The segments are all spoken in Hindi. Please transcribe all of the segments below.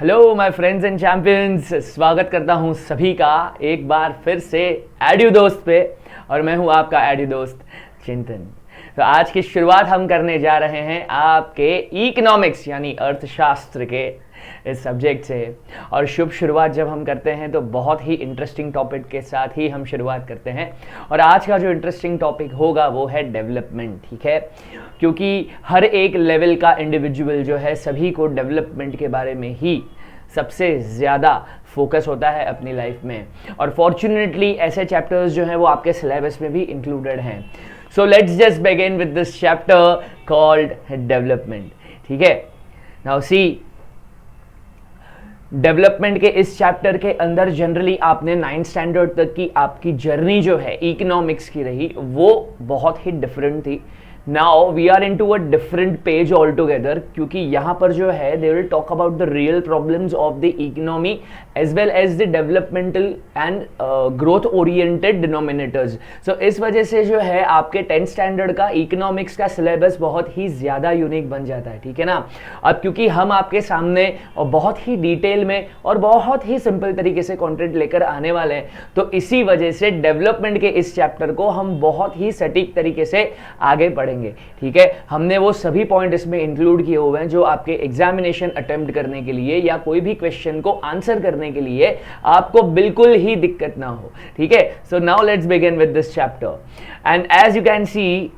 Hello my friends and champions, स्वागत करता हूं सभी का एक बार फिर से एड्यू दोस्त पे। और मैं हूं आपका एड्यू दोस्त चिंतन। तो आज की शुरुआत हम करने जा रहे हैं आपके इकोनॉमिक्स यानी अर्थशास्त्र के इस सब्जेक्ट से। और शुभ शुरुआत जब हम करते हैं तो बहुत ही इंटरेस्टिंग टॉपिक के साथ ही हम शुरुआत करते हैं। और आज का जो इंटरेस्टिंग टॉपिक होगा वो है डेवलपमेंट, ठीक है। क्योंकि हर एक लेवल का इंडिविजुअल जो है सभी को डेवलपमेंट के बारे में ही सबसे ज़्यादा फोकस होता है अपनी लाइफ में। और फॉर्चुनेटली ऐसे चैप्टर्स जो हैं वो आपके सिलेबस में भी इंक्लूडेड हैं। So let's just begin with this chapter called development, ठीक है। नाउ सी, डेवलपमेंट के इस चैप्टर के अंदर जनरली आपने 9th स्टैंडर्ड तक की आपकी जर्नी जो है इकोनॉमिक्स की रही वो बहुत ही डिफरेंट थी। Now we are into a different page altogether, क्योंकि यहाँ पर जो है they will talk about the real problems of the economy as well as the developmental and growth oriented denominators. So इस वजह से जो है आपके 10th स्टैंडर्ड का इकोनॉमिक्स का सिलेबस बहुत ही ज़्यादा यूनिक बन जाता है, ठीक है ना। अब क्योंकि हम आपके सामने बहुत ही डिटेल में और बहुत ही सिंपल तरीके से कंटेंट लेकर आने वाले हैं, तो इसी वजह से डेवलपमेंट के इस चैप्टर को हम बहुत ही सटीक तरीके से आगे बढ़ेंगे, ठीक है। हमने वो सभी पॉइंट इसमें इंक्लूड किए हुए हैं जो आपके एग्जामिनेशन अटेम्प्ट करने के लिए या कोई भी क्वेश्चन को आंसर करने के लिए आपको बिल्कुल ही दिक्कत ना हो, ठीक है। So now let's begin with this chapter and as you can see,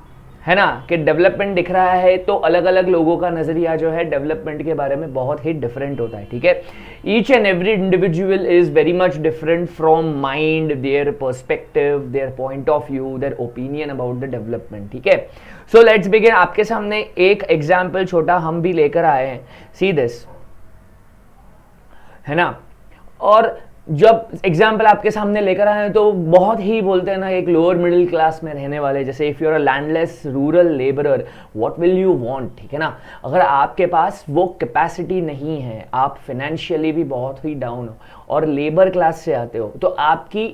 है ना, कि डेवलपमेंट दिख रहा है तो अलग अलग लोगों का नजरिया जो है डेवलपमेंट के बारे में बहुत ही डिफरेंट होता है, ठीक है। Each and every individual is very much different from mind, their perspective, their point of view, their opinion about the development, ठीक है। So let's begin. आपके सामने एक एग्जाम्पल छोटा हम भी लेकर आए हैं, सी दिस, है ना। और जब एग्जाम्पल आपके सामने लेकर आए हैं तो बहुत ही बोलते हैं ना, एक लोअर मिडिल क्लास में रहने वाले, जैसे if you are a landless rural labourer what will you want, ठीक है ना। अगर आपके पास वो कैपेसिटी नहीं है, आप फाइनेंशियली भी बहुत ही डाउन हो और लेबर क्लास से आते हो, तो आपकी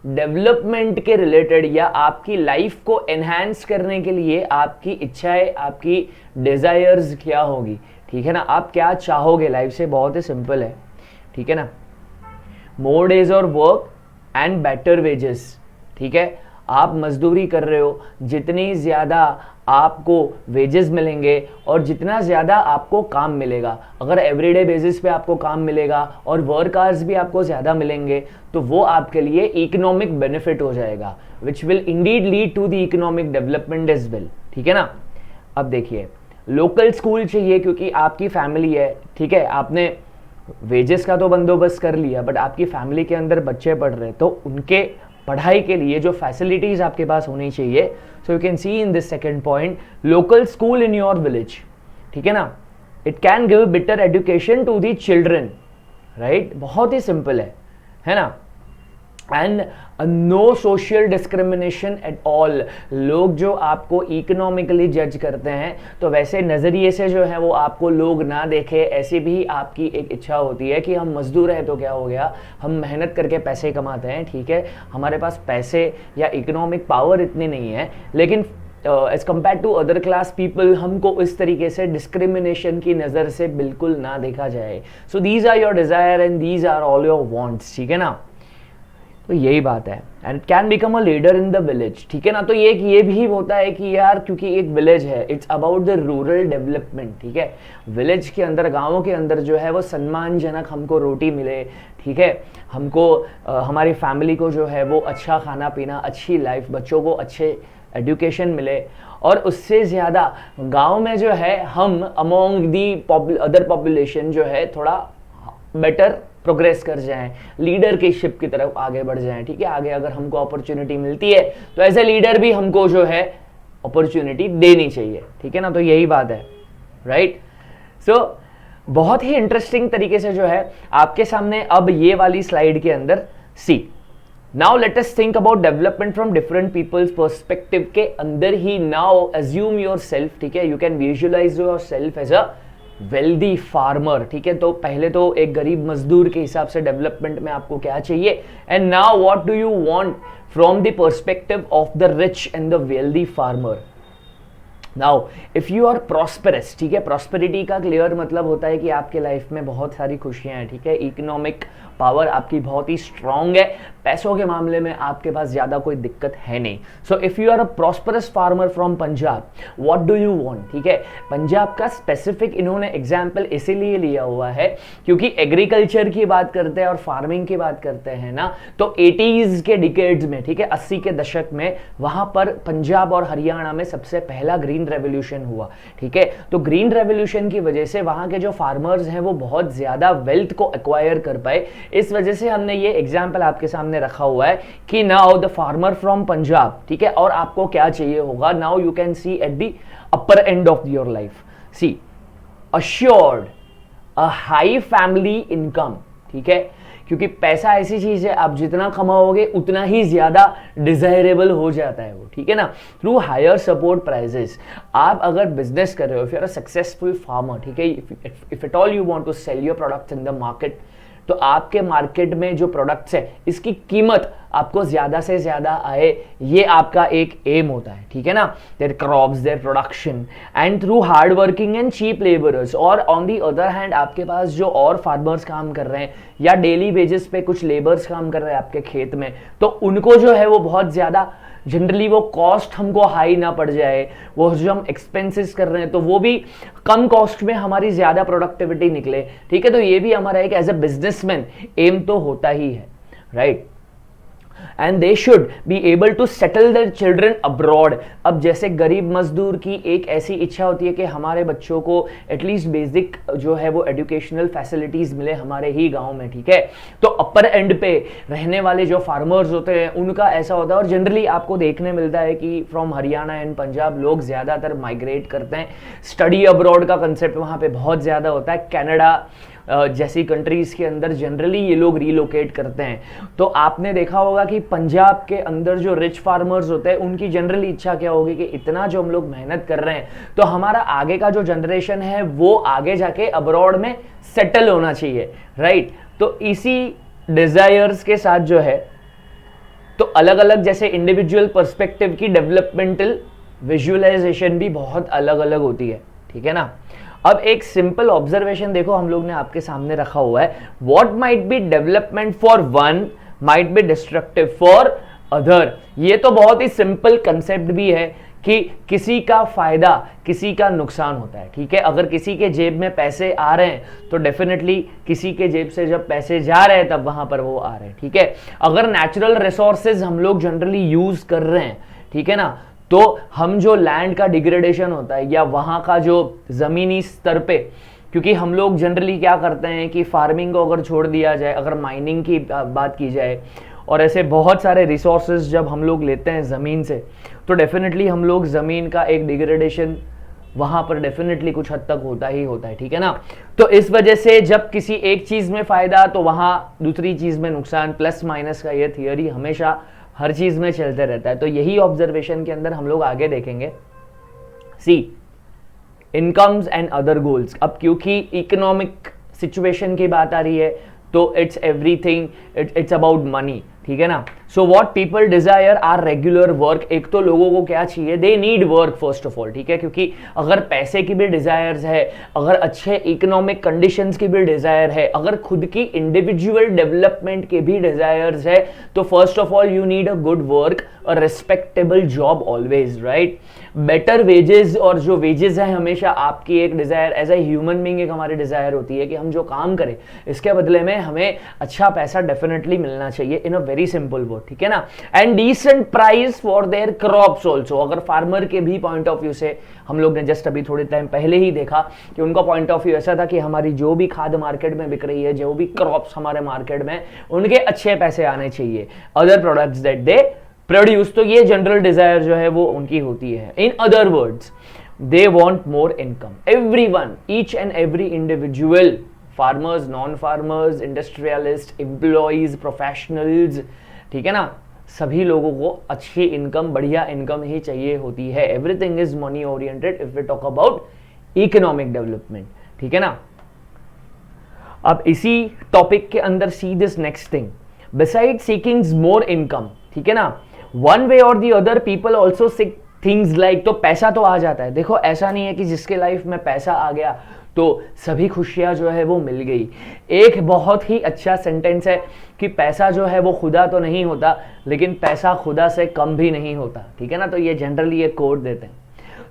डेवलपमेंट के रिलेटेड या आपकी लाइफ को एनहांस करने के लिए आपकी इच्छाएं, आपकी डिजायर्स क्या होगी, ठीक है ना। आप क्या चाहोगे लाइफ से, बहुत ही सिंपल है, ठीक है ना। मोर डेज और वर्क एंड बेटर वेजेस, ठीक है। आप मजदूरी कर रहे हो, जितनी ज़्यादा आपको वेजेस मिलेंगे और जितना ज़्यादा आपको काम मिलेगा, अगर एवरीडे बेसिस पे आपको काम मिलेगा और वर्क आवर्स भी आपको ज़्यादा मिलेंगे तो वो आपके लिए इकोनॉमिक बेनिफिट हो जाएगा, which will indeed lead to the economic development as well, ठीक है ना। अब देखिए, लोकल स्कूल चाहिए क्योंकि आपकी फैमिली है, ठीक है। आपने वेजेस का तो बंदोबस्त कर लिया, बट आपकी फैमिली के अंदर बच्चे पढ़ रहे हैं तो उनके पढ़ाई के लिए जो फैसिलिटीज आपके पास होनी चाहिए। So you can see in this second point, local school in your village, ठीक है ना। It can give better education to the children, right. बहुत ही सिंपल है ना। And no social discrimination at all. लोग जो आपको इकोनॉमिकली जज करते हैं तो वैसे नज़रिए से जो है वो आपको लोग ना देखे, ऐसी भी आपकी एक इच्छा होती है कि हम मजदूर हैं तो क्या हो गया, हम मेहनत करके पैसे कमाते हैं, ठीक है। हमारे पास पैसे या इकोनॉमिक पावर इतनी नहीं है, लेकिन as compare to other class people हमको इस तरीके से डिस्क्रिमिनेशन की नज़र से बिल्कुल ना देखा जाए। So these are your desire and these are all your wants, ठीक है ना। तो यही बात है। And it can become a leader in the village, ठीक है ना। तो ये भी होता है कि यार क्योंकि एक विलेज है, it's about the rural development, ठीक है। विलेज के अंदर, गाँवों के अंदर जो है वो सम्मानजनक हमको रोटी मिले, ठीक है। हमको हमारी फैमिली को जो है वो अच्छा खाना पीना, अच्छी लाइफ, बच्चों को अच्छे एजुकेशन मिले, और उससे ज़्यादा गाँव में जो है हम अमोंग दी अदर पॉपुलेशन जो है थोड़ा बेटर प्रोग्रेस कर जाएं, लीडर की शिप की तरफ आगे बढ़ जाएं, ठीक है। आगे अगर हमको अपॉर्चुनिटी मिलती है तो एज ए लीडर भी हमको जो है अपॉर्चुनिटी देनी चाहिए, ठीक है ना। तो यही बात है, राइट। सो बहुत ही इंटरेस्टिंग तरीके से जो है आपके सामने अब ये वाली स्लाइड के अंदर see, now let us think about development from different people's perspective के अंदर ही। नाउ अज्यूम योर सेल्फ, ठीक है, you can visualise yourself as a wealthy farmer, ठीक है। तो पहले तो एक गरीब मजदूर के हिसाब से डेवलपमेंट में आपको क्या चाहिए, and now what do you want from the perspective of the rich and the wealthy farmer. Now if you are prosperous, ठीक है, प्रॉस्पेरिटी का क्लियर मतलब होता है कि आपके लाइफ में बहुत सारी खुशियां हैं, ठीक है, इकोनॉमिक पावर आपकी बहुत ही स्ट्रांग है, पैसों के मामले में आपके पास ज्यादा कोई दिक्कत है नहीं। So if you are a prosperous farmer from Punjab, what do you want, ठीक है। पंजाब का स्पेसिफिक इन्होंने एग्जाम्पल इसीलिए लिया हुआ है क्योंकि एग्रीकल्चर की बात करते हैं और फार्मिंग की बात करते हैं ना, तो 80s के डिकेड्स में, ठीक है, 80 के दशक में वहां पर पंजाब और हरियाणा में सबसे पहला ग्रीन रेवोल्यूशन हुआ, ठीक है। तो ग्रीन रेवोल्यूशन की वजह से वहां के जो फार्मर्स हैं वो बहुत ज्यादा वेल्थ को एक्वायर कर पाए। इस वजह से हमने ये एग्जाम्पल आपके सामने रखा हुआ है कि now the farmer from Punjab, ठीक है, और आपको क्या चाहिए होगा, now you can see at the upper end of your life, see assured a high family income, ठीक है, क्योंकि पैसा ऐसी चीज है आप जितना कमाओगे उतना ही ज्यादा डिजायरेबल हो जाता है वो, ठीक है ना, थ्रू हायर सपोर्ट प्राइजेस। आप अगर बिजनेस कर रहे हो, if you are a successful farmer, ठीक है, if at all you want to sell your products in the market, तो आपके मार्केट में जो प्रोडक्ट्स है इसकी कीमत आपको ज्यादा से ज्यादा आए, ये आपका एक एम होता है, ठीक है ना, their crops, their production and through hard working and cheap labourers. और ऑन दी अदर हैंड आपके पास जो और फार्मर्स काम कर रहे हैं या डेली वेजेस पे कुछ लेबर्स काम कर रहे हैं आपके खेत में, तो उनको जो है वो बहुत ज्यादा जनरली वो कॉस्ट हमको हाई ना पड़ जाए, वो जो हम एक्सपेंसेस कर रहे हैं तो वो भी कम कॉस्ट में हमारी ज्यादा प्रोडक्टिविटी निकले, ठीक है। तो ये भी हमारा एक एज अ बिजनेसमैन एम तो होता ही है, right. And they should be able to settle their children abroad. अब जैसे गरीब मजदूर की एक ऐसी इच्छा होती है कि हमारे बच्चों को एटलीस्ट बेसिक जो है वो एजुकेशनल फैसिलिटीज मिले हमारे ही गांव में, ठीक है। तो अपर एंड पे रहने वाले जो फार्मर्स होते हैं उनका ऐसा होता है, और जनरली आपको देखने मिलता है कि फ्रॉम हरियाणा एंड पंजाब लोग ज्यादातर माइग्रेट करते हैं, स्टडी अब्रॉड का कंसेप्ट वहां पे बहुत ज्यादा होता है, कनाडा जैसी कंट्रीज के अंदर जनरली ये लोग रिलोकेट करते हैं। तो आपने देखा होगा कि पंजाब के अंदर जो रिच फार्मर्स होते हैं उनकी जनरली इच्छा क्या होगी कि इतना जो हम लोग मेहनत कर रहे हैं तो हमारा आगे का जो जनरेशन है वो आगे जाके अब्रॉड में सेटल होना चाहिए, राइट। तो इसी डिजायर्स के साथ जो है तो अलग अलग जैसे इंडिविजुअल पर्सपेक्टिव की डेवलपमेंटल विजुअलाइजेशन भी बहुत अलग अलग होती है, ठीक है ना। अब एक सिंपल ऑब्जर्वेशन देखो हम लोग ने आपके सामने रखा हुआ है, what might be development for one might be destructive for other. ये तो बहुत ही सिंपल कंसेप्ट भी है कि किसी का फायदा किसी का नुकसान होता है, ठीक है। अगर किसी के जेब में पैसे आ रहे हैं तो डेफिनेटली किसी के जेब से जब पैसे जा रहे हैं तब वहां पर वो आ रहे हैं, ठीक है। अगर नेचुरल रिसोर्सेज हम लोग जनरली यूज कर रहे हैं, ठीक है ना, तो हम जो लैंड का डिग्रेडेशन होता है या वहां का जो जमीनी स्तर पे, क्योंकि हम लोग जनरली क्या करते हैं कि फार्मिंग को अगर छोड़ दिया जाए, अगर माइनिंग की बात की जाए और ऐसे बहुत सारे रिसोर्सेज जब हम लोग लेते हैं जमीन से, तो डेफिनेटली हम लोग जमीन का एक डिग्रेडेशन वहां पर डेफिनेटली कुछ हद तक होता ही होता है, ठीक है ना। तो इस वजह से जब किसी एक चीज में फायदा तो वहां दूसरी चीज में नुकसान, प्लस माइनस का ये थियरी हमेशा हर चीज में चलते रहता है। तो यही ऑब्जर्वेशन के अंदर हम लोग आगे देखेंगे, सी इनकम्स एंड अदर गोल्स। अब क्योंकि इकोनॉमिक सिचुएशन की बात आ रही है तो it's everything, it's about money, ठीक है ना। So what people desire are regular work. एक तो लोगों को क्या चाहिए, they need work first of all, ठीक है, क्योंकि अगर पैसे की भी डिजायर्स है, अगर अच्छे इकोनॉमिक कंडीशंस की भी डिजायर है, अगर खुद की इंडिविजुअल डेवलपमेंट के भी डिजायर्स है, तो first of all you need a good work, a respectable job always, right. Better wages, और जो वेजेस है हमेशा आपकी एक desire as a human being, एक हमारी डिजायर होती है कि हम जो काम करें इसके बदले में हमें अच्छा पैसा डेफिनेटली मिलना चाहिए, in a very simple word, ठीक है ना। And decent price for their crops also. अगर फार्मर के भी पॉइंट ऑफ व्यू से हम लोग ने जस्ट अभी थोड़े टाइम पहले ही देखा कि उनका पॉइंट ऑफ व्यू ऐसा था कि हमारी जो भी खाद मार्केट में बिक रही है, जो भी क्रॉप्स हमारे मार्केट में, उनके अच्छे पैसे आने चाहिए, other products that they produce. तो ये जनरल डिजायर जो है वो उनकी होती है। In other words they want more income, everyone, each and every individual, farmers, non farmers, industrialist, employees, professionals, ठीक है ना, सभी लोगों को अच्छी इनकम, बढ़िया इनकम ही चाहिए होती है। Everything is money oriented if we talk about economic development, ठीक है ना। अब इसी टॉपिक के अंदर see this next thing, beside seeking more income, ठीक है ना, one way or the other people also seek things like, तो पैसा तो आ जाता है। देखो ऐसा नहीं है कि जिसके लाइफ में पैसा आ गया तो सभी खुशियां जो है वो मिल गई। एक बहुत ही अच्छा सेंटेंस है कि पैसा जो है वो खुदा तो नहीं होता, लेकिन पैसा खुदा से कम भी नहीं होता, ठीक है ना। तो ये जनरली एक कोट देते हैं।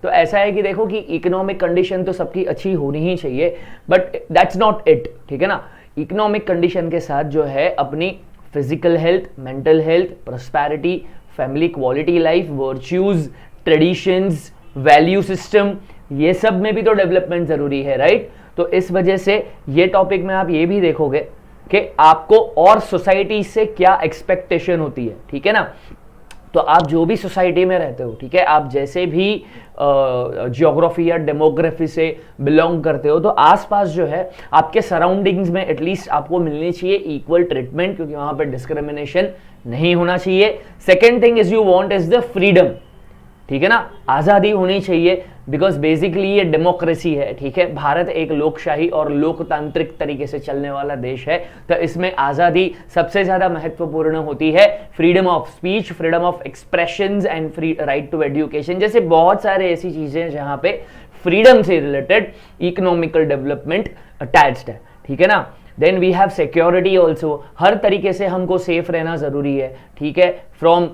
तो ऐसा है कि देखो कि इकोनॉमिक कंडीशन तो सबकी अच्छी होनी ही चाहिए, बट दैट्स नॉट इट, ठीक है ना। इकोनॉमिक कंडीशन के साथ जो है अपनी physical health, mental health, prosperity, family quality life, virtues, traditions, value system, ये सब में भी तो डेवलपमेंट जरूरी है, राइट। तो इस वजह से ये टॉपिक में आप ये भी देखोगे कि आपको और सोसाइटी से क्या एक्सपेक्टेशन होती है, ठीक है ना। तो आप जो भी सोसाइटी में रहते हो, ठीक है, आप जैसे भी जियोग्राफी या डेमोग्राफी से बिलोंग करते हो, तो आसपास जो है आपके सराउंडिंग्स में एटलीस्ट आपको मिलनी चाहिए इक्वल ट्रीटमेंट, क्योंकि वहां पर डिस्क्रिमिनेशन नहीं होना चाहिए। Second thing is you want is the freedom, ठीक है ना, आजादी होनी चाहिए, बिकॉज बेसिकली ये डेमोक्रेसी है, ठीक है। भारत एक लोकशाही और लोकतांत्रिक तरीके से चलने वाला देश है, तो इसमें आजादी सबसे ज्यादा महत्वपूर्ण होती है। Freedom of speech, freedom of expressions and free right to education, जैसे बहुत सारे ऐसी चीजें हैं जहां पे फ्रीडम से रिलेटेड इकोनॉमिकल डेवलपमेंट अटैच्ड है, ठीक है ना। Then we have security also, हर तरीके से हमको सेफ रहना जरूरी है, ठीक है, फ्रॉम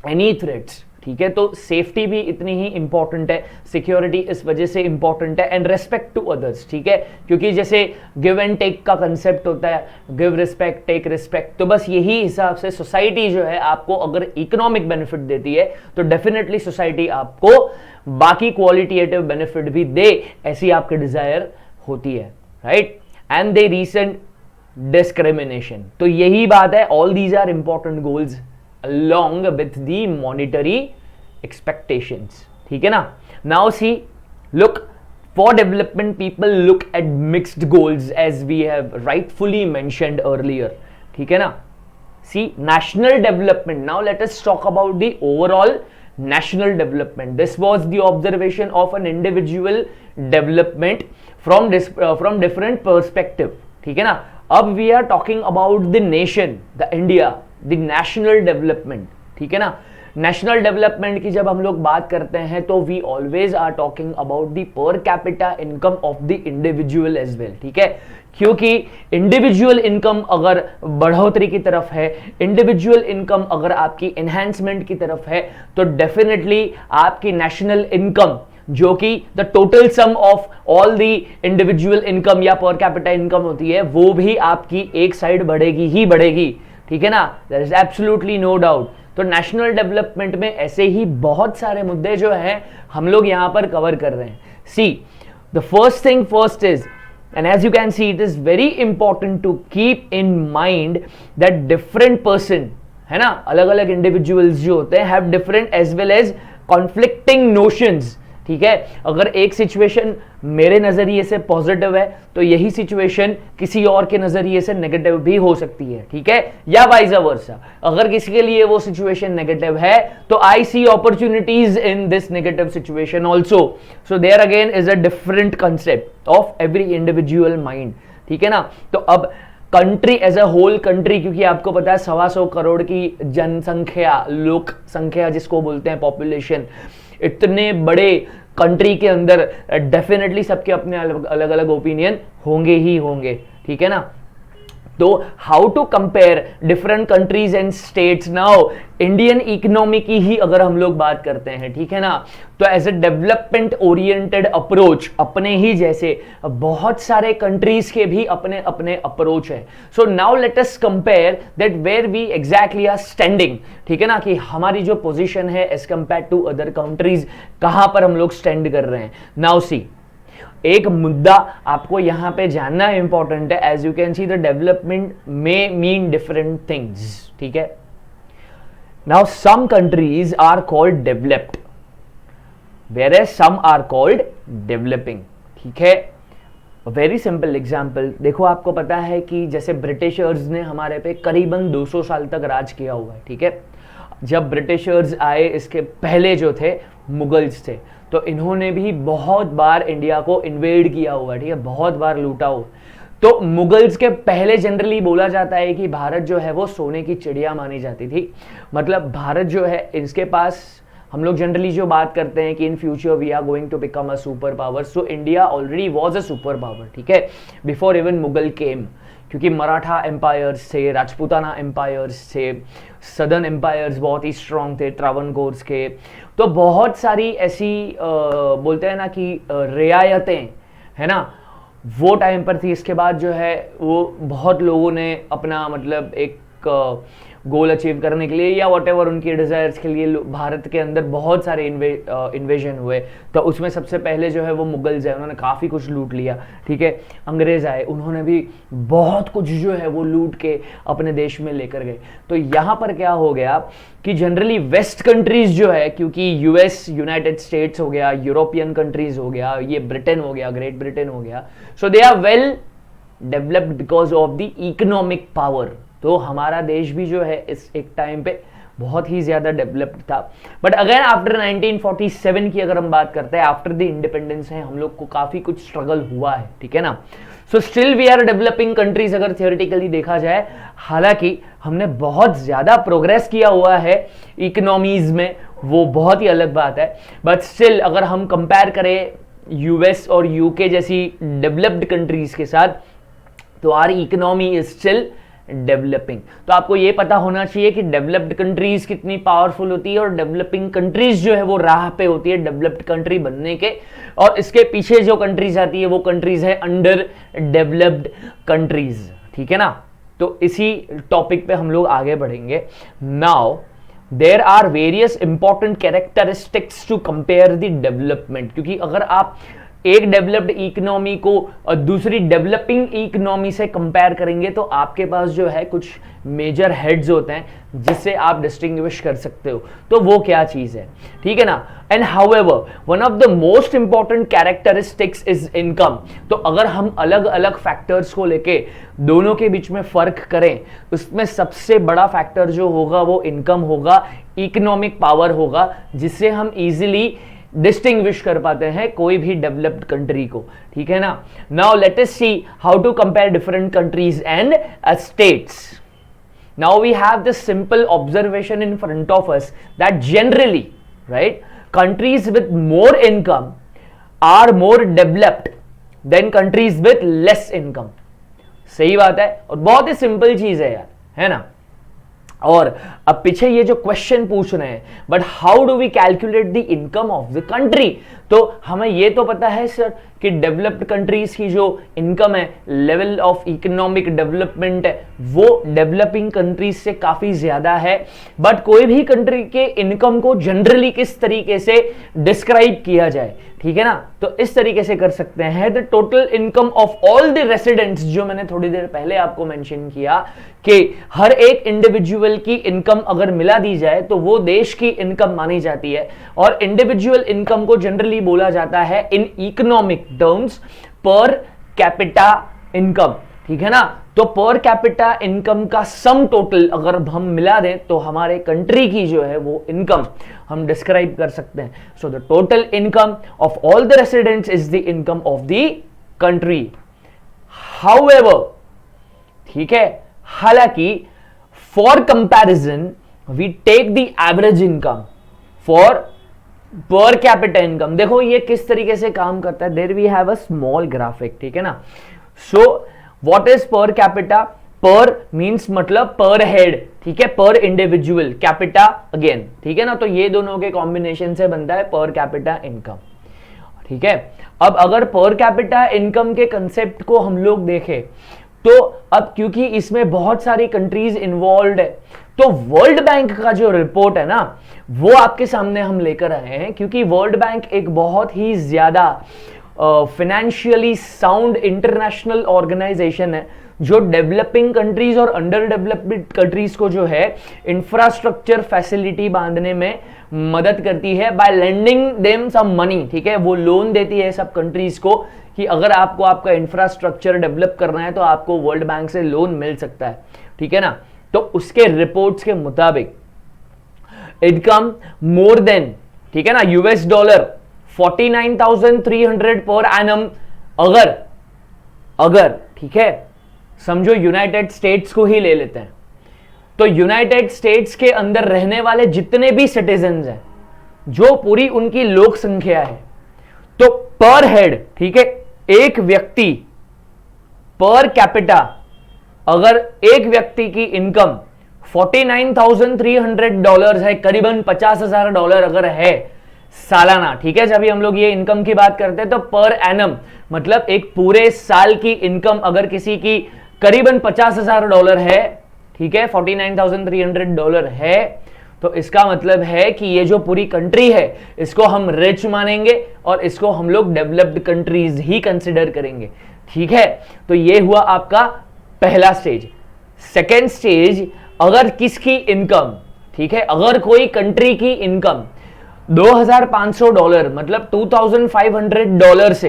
एनी थ्रेट्स, ठीक है। तो सेफ्टी भी इतनी ही इंपॉर्टेंट है, सिक्योरिटी इस वजह से इंपॉर्टेंट है, एंड रेस्पेक्ट टू अदर्स, ठीक है, क्योंकि जैसे गिव एंड टेक का कंसेप्ट होता है, गिव रिस्पेक्ट टेक रिस्पेक्ट, तो बस यही हिसाब से सोसाइटी जो है आपको अगर इकोनॉमिक बेनिफिट देती है तो डेफिनेटली सोसाइटी आपको बाकी क्वालिटेटिव बेनिफिट भी दे, ऐसी आपकी डिजायर होती है, right. And they recent discrimination, तो यही बात है, all these are important goals along with the monetary expectations, ठीक है ना। Now see, look, for development people look at mixed goals as we have rightfully mentioned earlier, ठीक है ना। See, national development, now let us talk about the overall national development. This was the observation of an individual development from different perspective, ठीक है ना। अब we are talking about the nation, the India, the national development, ठीक है ना। नेशनल डेवलपमेंट की जब हम लोग बात करते हैं तो we always are talking about the per capita income of the individual as well, ठीक है, क्योंकि इंडिविजुअल इनकम अगर बढ़ोतरी की तरफ है, इंडिविजुअल इनकम अगर आपकी एनहांसमेंट की तरफ है, तो डेफिनेटली आपकी नेशनल इनकम जो कि the total sum of all the individual income या पर कैपिटा इनकम होती है, वो भी आपकी एक साइड बढ़ेगी ही बढ़ेगी, ठीक है ना। There is absolutely no doubt. तो नेशनल डेवलपमेंट में ऐसे ही बहुत सारे मुद्दे जो हैं हम लोग यहां पर कवर कर रहे हैं। See, the first thing first is, and as you can see, it is very important to keep in mind that different person, है ना, अलग अलग इंडिविजुअल्स जो होते हैं have different as well as conflicting notions, ठीक है। अगर एक सिचुएशन मेरे नजरिए से पॉजिटिव है तो यही सिचुएशन किसी और के नजरिए से नेगेटिव भी हो सकती है, ठीक है, या वाइस वर्सा। अगर किसी के लिए वो सिचुएशन नेगेटिव है तो I see opportunities in this negative situation also. So there again is a different concept of every individual mind, ठीक है ना। तो अब country as a whole country, क्योंकि आपको पता है 125 करोड़ की जनसंख्या, लोक संख्या जिसको बोलते हैं पॉपुलेशन, इतने बड़े कंट्री के अंदर डेफिनेटली सबके अपने अलग अलग ओपिनियन होंगे ही होंगे, ठीक है ना। तो how to compare different countries and states, now Indian economy की ही अगर हम लोग बात करते हैं, ठीक है ना, तो as a development oriented approach, अपने ही जैसे बहुत सारे कंट्रीज के भी अपने अपने अप्रोच है। So now let us compare that where we exactly are standing, ठीक है ना, कि हमारी जो पोजीशन है as compare to other countries, कहां पर हम लोग स्टैंड कर रहे हैं। नाउ सी, एक मुद्दा आपको यहां पे जानना इंपॉर्टेंट है। As you can see, the development may mean different things, ठीक है। Now some countries are called developed, where as some are called developing, ठीक है। वेरी सिंपल एग्जाम्पल देखो, आपको पता है कि जैसे ब्रिटिशर्स ने हमारे पे करीबन 200 साल तक राज किया हुआ है, ठीक है। जब ब्रिटिशर्स आए, इसके पहले जो थे मुगल्स थे, तो इन्होंने भी बहुत बार इंडिया को इन्वेड किया हुआ है, ठीक है, बहुत बार लूटा हुआ। तो मुगल्स के पहले जनरली बोला जाता है कि भारत जो है वो सोने की चिड़िया मानी जाती थी, मतलब भारत जो है इसके पास हम लोग जनरली जो बात करते हैं कि in future we are going to become a super power, so India already was a super power, ठीक है, बिफोर इवन मुगल केम, क्योंकि मराठा एम्पायर्स थे, राजपूताना एम्पायर्स थे, सदर्न एम्पायर्स बहुत ही स्ट्रांग थे, ट्रावनकोर्स के, तो बहुत सारी ऐसी बोलते हैं ना कि रियायतें, है ना, वो टाइम पर थी। इसके बाद जो है वो बहुत लोगों ने अपना मतलब एक गोल अचीव करने के लिए या वॉटेवर उनकी डिजायर्स के लिए भारत के अंदर बहुत सारे इन्वेजन हुए। तो उसमें सबसे पहले जो है वो मुगल्स है, उन्होंने काफ़ी कुछ लूट लिया, ठीक है। अंग्रेज आए, उन्होंने भी बहुत कुछ जो है वो लूट के अपने देश में लेकर गए। तो यहाँ पर क्या हो गया कि जनरली वेस्ट कंट्रीज जो है, क्योंकि यूएस, यूनाइटेड स्टेट्स हो गया, यूरोपियन कंट्रीज हो गया, ये ब्रिटेन हो गया, ग्रेट ब्रिटेन हो गया, so they are well developed because of the economic power. तो हमारा देश भी जो है इस एक टाइम पे बहुत ही ज्यादा डेवलप्ड था। बट अगेन आफ्टर 1947 की अगर हम बात करते हैं, आफ्टर द इंडिपेंडेंस है, हम लोग को काफी कुछ स्ट्रगल हुआ है, ठीक है ना। So still we are developing countries अगर थियोरेटिकली देखा जाए, हालांकि हमने बहुत ज्यादा प्रोग्रेस किया हुआ है इकोनॉमीज में, वो बहुत ही अलग बात है। बट स्टिल अगर हम कंपेयर करें यूएस और यूके जैसी डेवलप्ड कंट्रीज के साथ, तो our economy is still developing. तो आपको ये पता होना चाहिए कि डेवलप्ड कंट्रीज कितनी पावरफुल होती है और डेवलपिंग कंट्रीज जो है वो राह पे होती है डेवलप्ड कंट्री बनने के, और इसके पीछे जो कंट्रीज आती है वो कंट्रीज है अंडर डेवलप्ड कंट्रीज, ठीक है ना। तो इसी टॉपिक पे हम लोग आगे बढ़ेंगे। Now there are various important characteristics to compare the development, क्योंकि अगर आप एक डेवलप्ड इकोनॉमी को दूसरी डेवलपिंग इकोनॉमी से कंपेयर करेंगे तो आपके पास जो है कुछ मेजर हेड्स होते हैं जिससे आप डिस्टिंग्विश कर सकते हो। तो वो क्या चीज है, ठीक है ना। And however one of the most important characteristics is income. तो अगर हम अलग अलग फैक्टर्स को लेके दोनों के बीच में फर्क करें, उसमें सबसे बड़ा फैक्टर जो होगा वो इनकम होगा, इकोनॉमिक पावर होगा, जिससे हम इजीली डिस्टिंग्विश कर पाते हैं कोई भी डेवलप्ड कंट्री को, ठीक है ना। Now let us see how to compare different countries and states. Now we have this simple observation in front of us that generally, right, countries with more income are more developed than countries with less income. सही बात है, और बहुत ही सिंपल चीज है यार, है ना। और अब पीछे ये जो क्वेश्चन पूछ रहे हैं, but how do we calculate the income of the country. तो हमें ये तो पता है सर कि डेवलप्ड कंट्रीज की जो इनकम है, लेवल ऑफ इकोनॉमिक डेवलपमेंट है, वो डेवलपिंग कंट्रीज से काफी ज्यादा है। बट कोई भी कंट्री के इनकम को जनरली किस तरीके से डिस्क्राइब किया जाए, ठीक है ना, तो इस तरीके से कर सकते हैं the total income of all the residents, जो मैंने थोड़ी देर पहले आपको मेंशन किया कि हर एक इंडिविजुअल की इनकम अगर मिला दी जाए तो वो देश की इनकम मानी जाती है। और इंडिविजुअल इनकम को जनरली बोला जाता है इन इकोनॉमिक टर्म्स पर कैपिटा इनकम, ठीक है ना। तो पर कैपिटा इनकम का सम टोटल अगर हम मिला दें तो हमारे कंट्री की जो है वो इनकम हम डिस्क्राइब कर सकते हैं। So the total income of all the residents is the income of the country. However, ठीक है, हालांकि for comparison we take the average income for per capita income. देखो ये किस तरीके से काम करता है, there we have a small graphic, ठीक है ना। So what is per capita, per means मतलब पर हेड, ठीक है, पर इंडिविजुअल, कैपिटा अगेन, ठीक है ना। तो ये दोनों के कॉम्बिनेशन से बनता है पर कैपिटा इनकम, ठीक है। अब अगर पर कैपिटा इनकम के कंसेप्ट को हम लोग देखें तो अब क्योंकि इसमें बहुत सारी कंट्रीज इन्वॉल्व है, तो वर्ल्ड बैंक का जो रिपोर्ट है ना वो आपके सामने हम लेकर आए हैं, क्योंकि वर्ल्ड बैंक एक बहुत ही ज्यादा फाइनेंशियली साउंड इंटरनेशनल ऑर्गेनाइजेशन है जो डेवलपिंग कंट्रीज और अंडर डेवलप्ड कंट्रीज को जो है इंफ्रास्ट्रक्चर फैसिलिटी बांधने में मदद करती है by lending them some money, ठीक है। वो लोन देती है सब कंट्रीज को कि अगर आपको आपका इंफ्रास्ट्रक्चर डेवलप करना है तो आपको वर्ल्ड बैंक से लोन मिल सकता है, ठीक है ना। तो उसके रिपोर्ट्स के मुताबिक इनकम मोर देन, ठीक है ना, यूएस डॉलर 49,300 पर एनम, अगर ठीक है, समझो यूनाइटेड स्टेट्स को ही ले लेते हैं, तो यूनाइटेड स्टेट्स के अंदर रहने वाले जितने भी सिटीजन्स हैं जो पूरी उनकी लोक संख्या है, तो पर हेड, ठीक है, एक व्यक्ति पर कैपिटा, अगर एक व्यक्ति की इनकम $49,300 है, करीबन $50,000 अगर है सालाना, ठीक है, जब भी हम लोग ये इनकम की बात करते हैं तो पर एनम मतलब एक पूरे साल की इनकम अगर किसी की करीबन $50,000 है, ठीक है, $49,300 है, तो इसका मतलब है कि ये जो पूरी कंट्री है इसको हम रिच मानेंगे और इसको हम लोग डेवलप्ड कंट्रीज ही कंसिडर करेंगे, ठीक है। तो ये हुआ आपका पहला स्टेज। सेकेंड स्टेज, अगर किसकी इनकम, ठीक है, अगर कोई कंट्री की इनकम $2,500 मतलब $2,500 से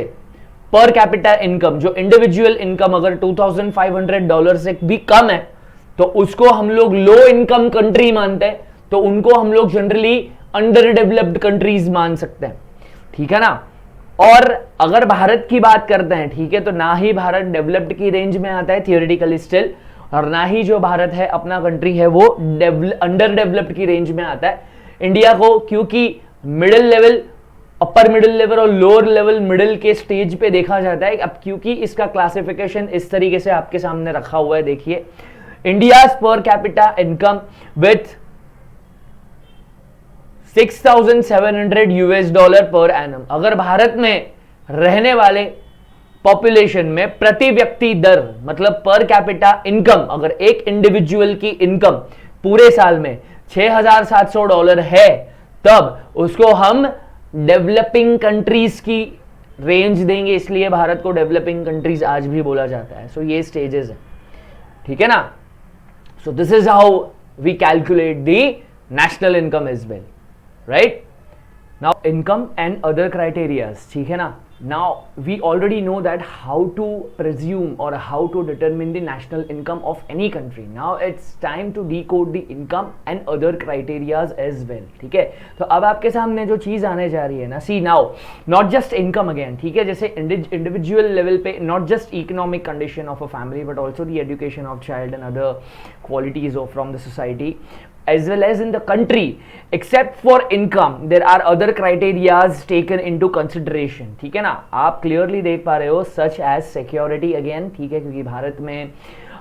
पर कैपिटा इनकम, जो इंडिविजुअल इनकम अगर $2,500 से भी कम है तो उसको हम लोग लो इनकम कंट्री मानते हैं, तो उनको हम लोग जनरली अंडर डेवलप्ड कंट्रीज मान सकते हैं, ठीक है ना। और अगर भारत की बात करते हैं, ठीक है, तो ना ही भारत डेवलप्ड की रेंज में आता है थियोरेटिकली स्टिल, और ना ही जो भारत है अपना कंट्री है वो अंडर डेवलप्ड की रेंज में आता है। इंडिया को क्योंकि middle level, upper middle level और लोअर लेवल मिडिल के स्टेज पे देखा जाता है। अब क्योंकि इसका क्लासिफिकेशन इस तरीके से आपके सामने रखा हुआ है, देखिए, इंडियाज पर capita income with $6,700 per annum. अगर भारत में रहने वाले पॉपुलेशन में प्रति व्यक्ति दर मतलब पर कैपिटा इनकम, अगर एक इंडिविजुअल की इनकम पूरे साल में $6,700 है, तब उसको हम डेवलपिंग कंट्रीज की रेंज देंगे, इसलिए भारत को डेवलपिंग कंट्रीज आज भी बोला जाता है। सो ये स्टेजेस है, ठीक है ना। So this is how we calculate the national income as well, right. Now income and other criterias, ठीक है ना। Now we already know that how to presume or how to determine the national income of any country. Now it's time to decode the income and other criterias as well, ठीक है। तो अब आपके सामने जो चीज आने जा रही है ना, see now not just income again, ठीक है, जैसे individual level पे not just economic condition of a family but also the education of child and other qualities of from the society as well as in the country. Except for income there are other criterias taken into consideration, ठीक है ना। आप क्लियरली देख पा रहे हो such as security again, ठीक है, क्योंकि भारत में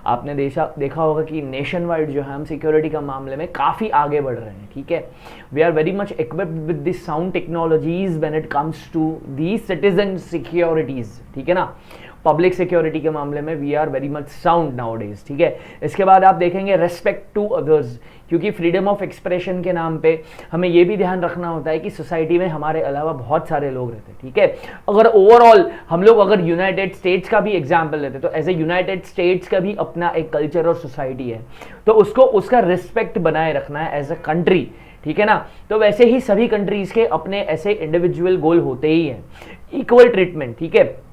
आपने देखा होगा कि नेशन वाइड जो है हम सिक्योरिटी का मामले में काफ़ी आगे बढ़ रहे हैं, ठीक है। We are very much equipped with the sound technologies when it comes to the citizen securities, ठीक है ना। पब्लिक सिक्योरिटी के मामले में we are very much sound nowadays, ठीक है। इसके बाद आप देखेंगे रेस्पेक्ट टू अदर्स, क्योंकि फ्रीडम ऑफ एक्सप्रेशन के नाम पे हमें ये भी ध्यान रखना होता है कि सोसाइटी में हमारे अलावा बहुत सारे लोग रहते हैं, ठीक है। अगर ओवरऑल हम लोग अगर यूनाइटेड स्टेट्स का भी एग्जाम्पल लेते तो एज ए यूनाइटेड स्टेट्स का भी अपना एक कल्चर और सोसाइटी है, तो उसको उसका रिस्पेक्ट बनाए रखना है एज अ कंट्री, ठीक है ना। तो वैसे ही सभी कंट्रीज के अपने ऐसे इंडिविजुअल गोल होते ही हैं। इक्वल ट्रीटमेंट, ठीक है,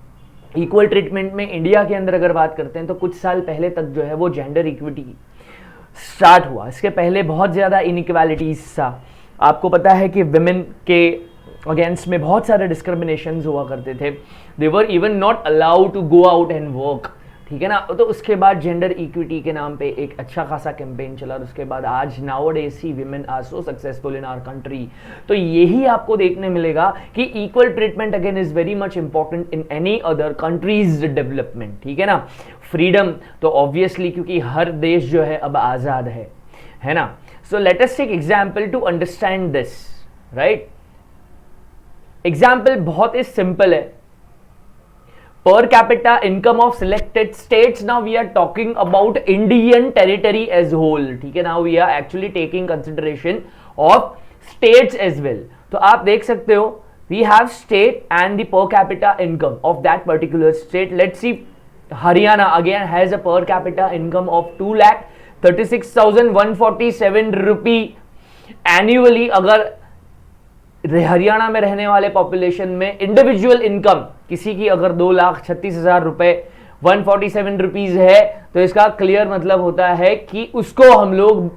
इक्वल ट्रीटमेंट में इंडिया के अंदर अगर बात करते हैं तो कुछ साल पहले तक जो है वो जेंडर इक्विटी स्टार्ट हुआ। इसके पहले बहुत ज़्यादा इनइक्वालिटीज था। आपको पता है कि विमेन के अगेंस्ट में बहुत सारे डिस्क्रिमिनेशंस हुआ करते थे। They were even not allowed to go out and work, ठीक है ना। तो उसके बाद जेंडर इक्विटी के नाम पे एक अच्छा खासा कैंपेन चला और उसके बाद आज nowadays see women are so successful in our country. तो यही आपको देखने मिलेगा कि equal treatment again is very much important in any other countries development, ठीक है ना। फ्रीडम तो ऑब्वियसली क्योंकि हर देश जो है अब आज़ाद है ना। So let us take example to understand this, right. Example बहुत ही सिंपल है। Per capita income of selected states. Now we are talking about Indian territory as whole, ठीक है। Now we are actually taking consideration of states as well. तो आप देख सकते हो we have state and the per capita income of that particular state. Let's see, Haryana again has a per capita income of 2,36,147 rupee annually। अगर हरियाणा में रहने वाले पॉपुलेशन में इंडिविजुअल इनकम किसी की अगर 2,36,000 रुपए 147 रुपीज है, तो इसका क्लियर मतलब होता है कि उसको हम लोग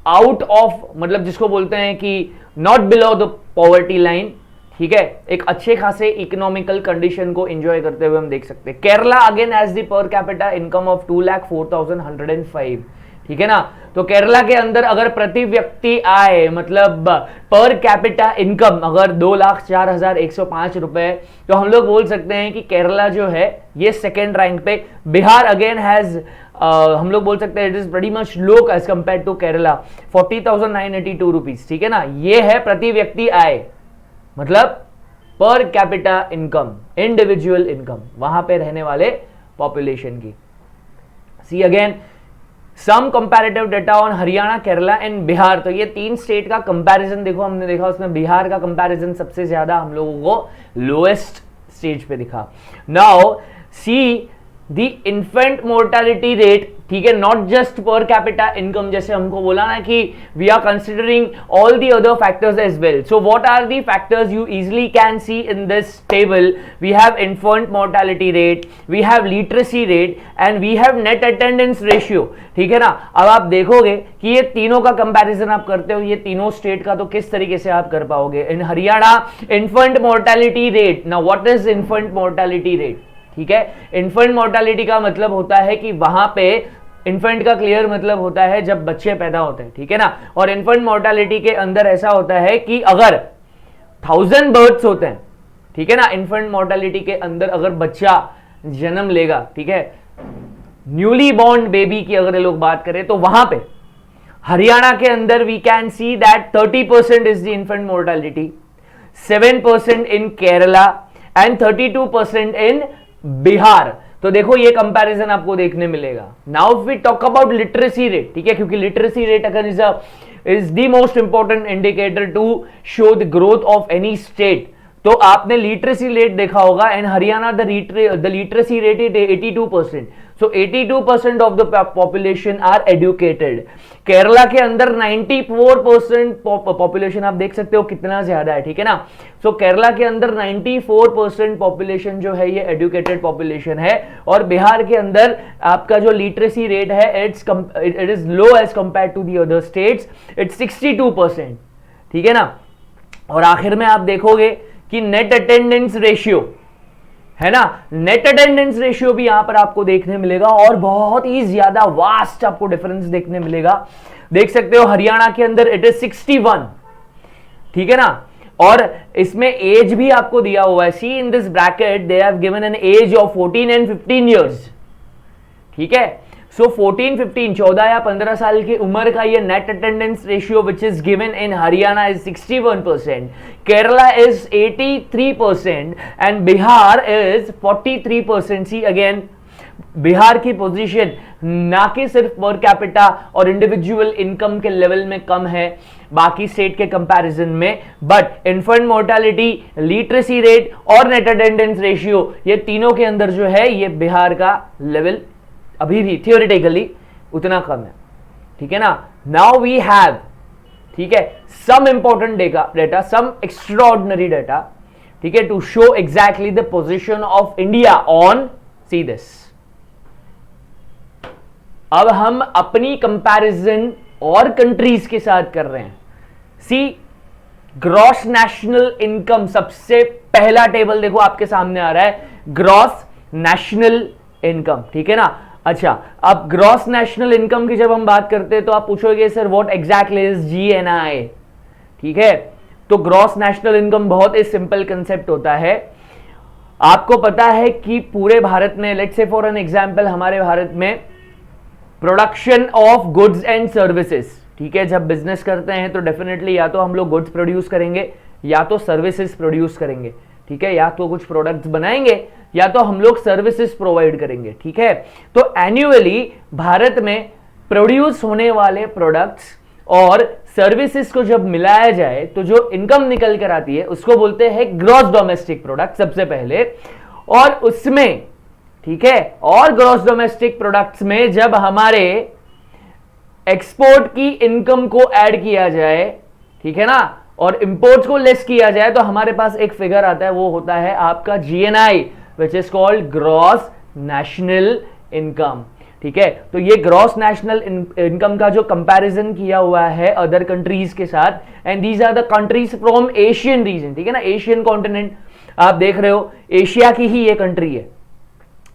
आउट ऑफ, मतलब जिसको बोलते हैं कि not below the poverty line, ठीक है, एक अच्छे खासे इकोनॉमिकल कंडीशन को एंजॉय करते हुए हम देख सकते हैं। Kerala again has the per capita income of 2,04,105, ठीक है ना। तो केरला के अंदर अगर प्रति व्यक्ति आय मतलब पर कैपिटा इनकम अगर 2,04,105 रुपए, तो हम लोग बोल सकते हैं कि केरला जो है ये सेकेंड रैंक पे। बिहार अगेन हैज हम लोग बोल सकते हैं it is very much low as compare to Kerala, 40,982 rupees, ठीक है ना। ये है प्रति व्यक्ति आय मतलब पर कैपिटा इनकम, इंडिविजुअल इनकम वहां पे रहने वाले पॉपुलेशन की। See again some comparative data on Haryana, Kerala and Bihar. तो ये तीन स्टेट का कंपैरिजन देखो, हमने देखा उसमें बिहार का कंपैरिजन सबसे ज्यादा हम लोगों को लोएस्ट स्टेज पे दिखा। Now see the infant mortality rate, ठीक है, not just per capita income, जैसे हमको बोला ना कि we are considering all the other factors as well. So what are the factors you easily can see in this table? We have infant mortality rate, we have literacy rate and we have net attendance ratio, ठीक है ना। अब आप देखोगे कि ये तीनों का कंपैरिजन आप करते हो, ये तीनों स्टेट का, तो किस तरीके से आप कर पाओगे? In Haryana infant mortality rate, now what is infant mortality rate? ठीक है, इन्फेंट मोर्टेलिटी का मतलब होता है कि वहां पे इन्फेंट का क्लियर मतलब होता है जब बच्चे पैदा होते हैं, ठीक है ना। और इन्फेंट मोर्टेलिटी के अंदर ऐसा होता है कि अगर 1000 बर्थ्स होते हैं, ठीक है ना, इन्फेंट मोर्टेलिटी के अंदर अगर बच्चा जन्म लेगा, ठीक है, न्यूली बॉर्न बेबी की अगर लोग बात करें, तो वहां पे हरियाणा के अंदर we can see that 30% is the infant mortality, 7% in Kerala and 32% in Bihar. तो देखो ये कंपैरिजन आपको देखने मिलेगा। Now we talk about literacy rate, ठीक है, क्योंकि लिटरेसी रेट अगर is the most important indicator to show the growth of any state. तो आपने लिटरेसी रेट देखा होगा, and Haryana the literacy rate is 82%। So 82% of the population are educated. Kerala के अंदर 94% पॉपुलेशन, आप देख सकते हो कितना ज्यादा है, ठीक है ना। सो केरला के अंदर 94% पॉपुलेशन जो है ये एजुकेटेड पॉपुलेशन है, और बिहार के अंदर आपका जो लिटरेसी रेट है it is low as compare to the other states, its 62%, ठीक है ना। और आखिर में आप देखोगे कि नेट अटेंडेंस रेशियो है ना, नेट अटेंडेंस रेशियो भी यहां पर आपको देखने मिलेगा, और बहुत ही ज्यादा वास्ट आपको डिफरेंस देखने मिलेगा। देख सकते हो हरियाणा के अंदर इट इज 61, ठीक है ना। और इसमें एज भी आपको दिया हुआ है, see in this bracket they have given an age of 14 and 15 years, ठीक है। सो 14, 15, 14 या 15 साल की उम्र का ये net attendance ratio which is given in Haryana is 61%, Kerala is 83% and Bihar is 43%। See again Bihar की पोजीशन ना कि सिर्फ पर कैपिटा और इंडिविजुअल इनकम के लेवल में कम है बाकी स्टेट के कंपैरिजन में, but infant mortality, literacy rate और नेट अटेंडेंस रेशियो, ये तीनों के अंदर जो है ये बिहार का लेवल अभी भी थियोरेटिकली उतना कम है, ठीक है ना। नाउ वी हैव, ठीक है, some important data, some extraordinary data, ठीक है, to show exactly the position of India on, see this. अब हम अपनी कंपैरिजन और कंट्रीज के साथ कर रहे हैं। सी ग्रॉस नेशनल इनकम, सबसे पहला टेबल देखो आपके सामने आ रहा है, ग्रॉस नेशनल इनकम, ठीक है ना। अच्छा, अब ग्रॉस नेशनल इनकम की जब हम बात करते हैं तो आप पूछोगे sir what exactly is GNI, ठीक है। तो ग्रॉस नेशनल इनकम बहुत ही सिंपल कंसेप्ट होता है। आपको पता है कि पूरे भारत में, let's say for an example, हमारे भारत में production of goods and services, ठीक है, जब बिजनेस करते हैं तो डेफिनेटली या तो हम लोग गुड्स प्रोड्यूस करेंगे या तो सर्विसेज प्रोड्यूस करेंगे, ठीक है, या तो कुछ प्रोडक्ट्स बनाएंगे या तो हम लोग सर्विसेज प्रोवाइड करेंगे, ठीक है। तो एनुअली भारत में प्रोड्यूस होने वाले प्रोडक्ट्स और सर्विसेज को जब मिलाया जाए तो जो इनकम निकल कर आती है उसको बोलते हैं ग्रॉस डोमेस्टिक प्रोडक्ट सबसे पहले। और उसमें, ठीक है, और ग्रॉस डोमेस्टिक प्रोडक्ट्स में जब हमारे एक्सपोर्ट की इनकम को ऐड किया जाए, ठीक है ना, और इंपोर्ट्स को लेस किया जाए, तो हमारे पास एक फिगर आता है, वो होता है आपका GNI, which is called gross national income, ठीक है। तो ये ग्रॉस नेशनल इनकम का जो कंपैरिजन किया हुआ है अदर कंट्रीज के साथ, and these are the countries from Asian region, ठीक है ना, एशियन कॉन्टिनेंट। आप देख रहे हो एशिया की ही ये कंट्री है,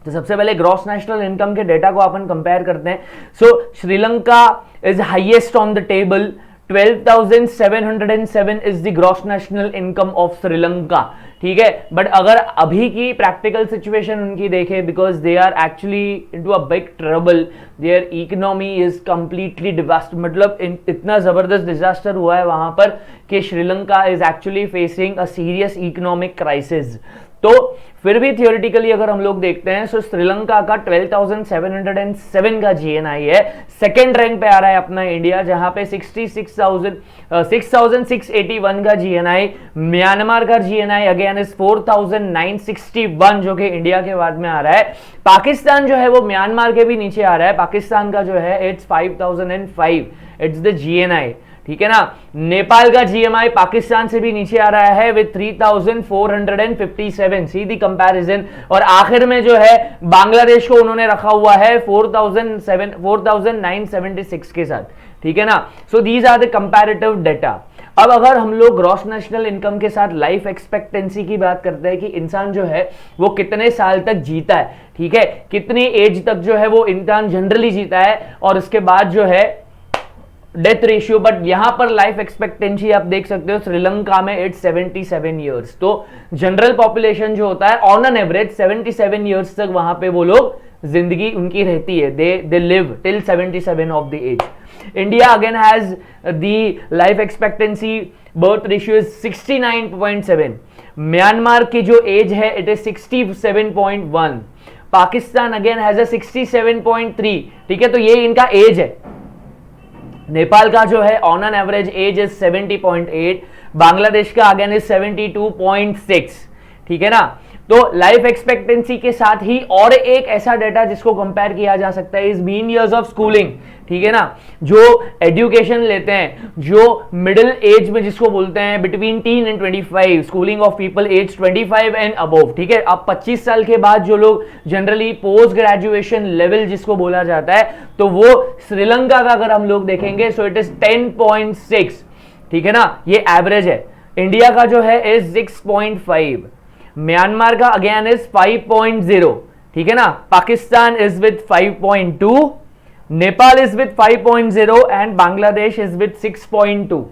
तो सबसे पहले ग्रॉस नेशनल इनकम के डेटा को अपन कंपेयर करते हैं. So Sri Lanka is highest on the table. 12,707 is the gross national income of Sri Lanka. ठीक है, बट अगर अभी की प्रैक्टिकल सिचुएशन उनकी देखें, because they are actually into a big trouble, their economy is completely disaster, मतलब इतना जबरदस्त डिजास्टर हुआ है वहां पर कि Sri Lanka is actually facing a serious economic crisis. तो फिर भी थियोरिटिकली अगर हम लोग देखते हैं, सो श्रीलंका का 12,707 का जीएनआई है. सेकेंड रैंक पे आ रहा है अपना इंडिया, जहां पे 6,681 का जीएनआई. म्यांमार का जीएनआई अगेन इज 4,961, जो कि इंडिया के बाद में आ रहा है. पाकिस्तान जो है वो म्यांमार के भी नीचे आ रहा है. पाकिस्तान का जो है इट्स 5,005, इट्स द जीएनआई. ठीक है ना. नेपाल का जीएमआई पाकिस्तान से भी नीचे आ रहा है विद 3,457. C the comparison. और आखिर में जो है बांग्लादेश को उन्होंने रखा हुआ है 4,976 के साथ. ठीक है ना. So these are the comparative data. अब अगर हम लोग ग्रॉस नेशनल इनकम के साथ लाइफ एक्सपेक्टेंसी की बात करते हैं कि इंसान जो है वो कितने साल तक जीता है, ठीक है, कितनी एज तक जो है वो इंसान जनरली जीता है, और उसके बाद जो है डेथ रेशियो. बट यहां पर लाइफ एक्सपेक्टेंसी आप देख सकते हो श्रीलंका में इट्स 77 ईयर्स. तो जनरल पॉपुलेशन जो होता है ऑन एन एवरेज 77 ईयर्स तक वहां पे वो लोग जिंदगी उनकी रहती है. They live till 77 of the age. India again has the life expectancy birth ratio is 69.7. Myanmar की जो एज है it is 67.1. Pakistan again has a 67.3. ठीक है, तो ये इनका एज है. नेपाल का जो है on an average age is 70.8. Bangladesh का अगेन इज 72.6. ठीक है ना. तो लाइफ एक्सपेक्टेंसी के साथ ही और एक ऐसा डेटा जिसको कंपेयर किया जा सकता है is mean years of schooling. ठीक है ना. जो एजुकेशन लेते हैं, जो मिडिल एज में जिसको बोलते हैं between 10 and 25, schooling of people age 25 and above. ठीक है, अब 25 साल के बाद जो लोग जनरली पोस्ट ग्रेजुएशन लेवल जिसको बोला जाता है, तो वो श्रीलंका का अगर हम लोग देखेंगे सो इट इज 10.6. ठीक है ना, ये एवरेज है. इंडिया का जो है इज 6.5. म्यांमार का अगेन इज 5.0. ठीक है ना. Pakistan is with 5.2. Nepal is with 5.0 and Bangladesh is with 6.2.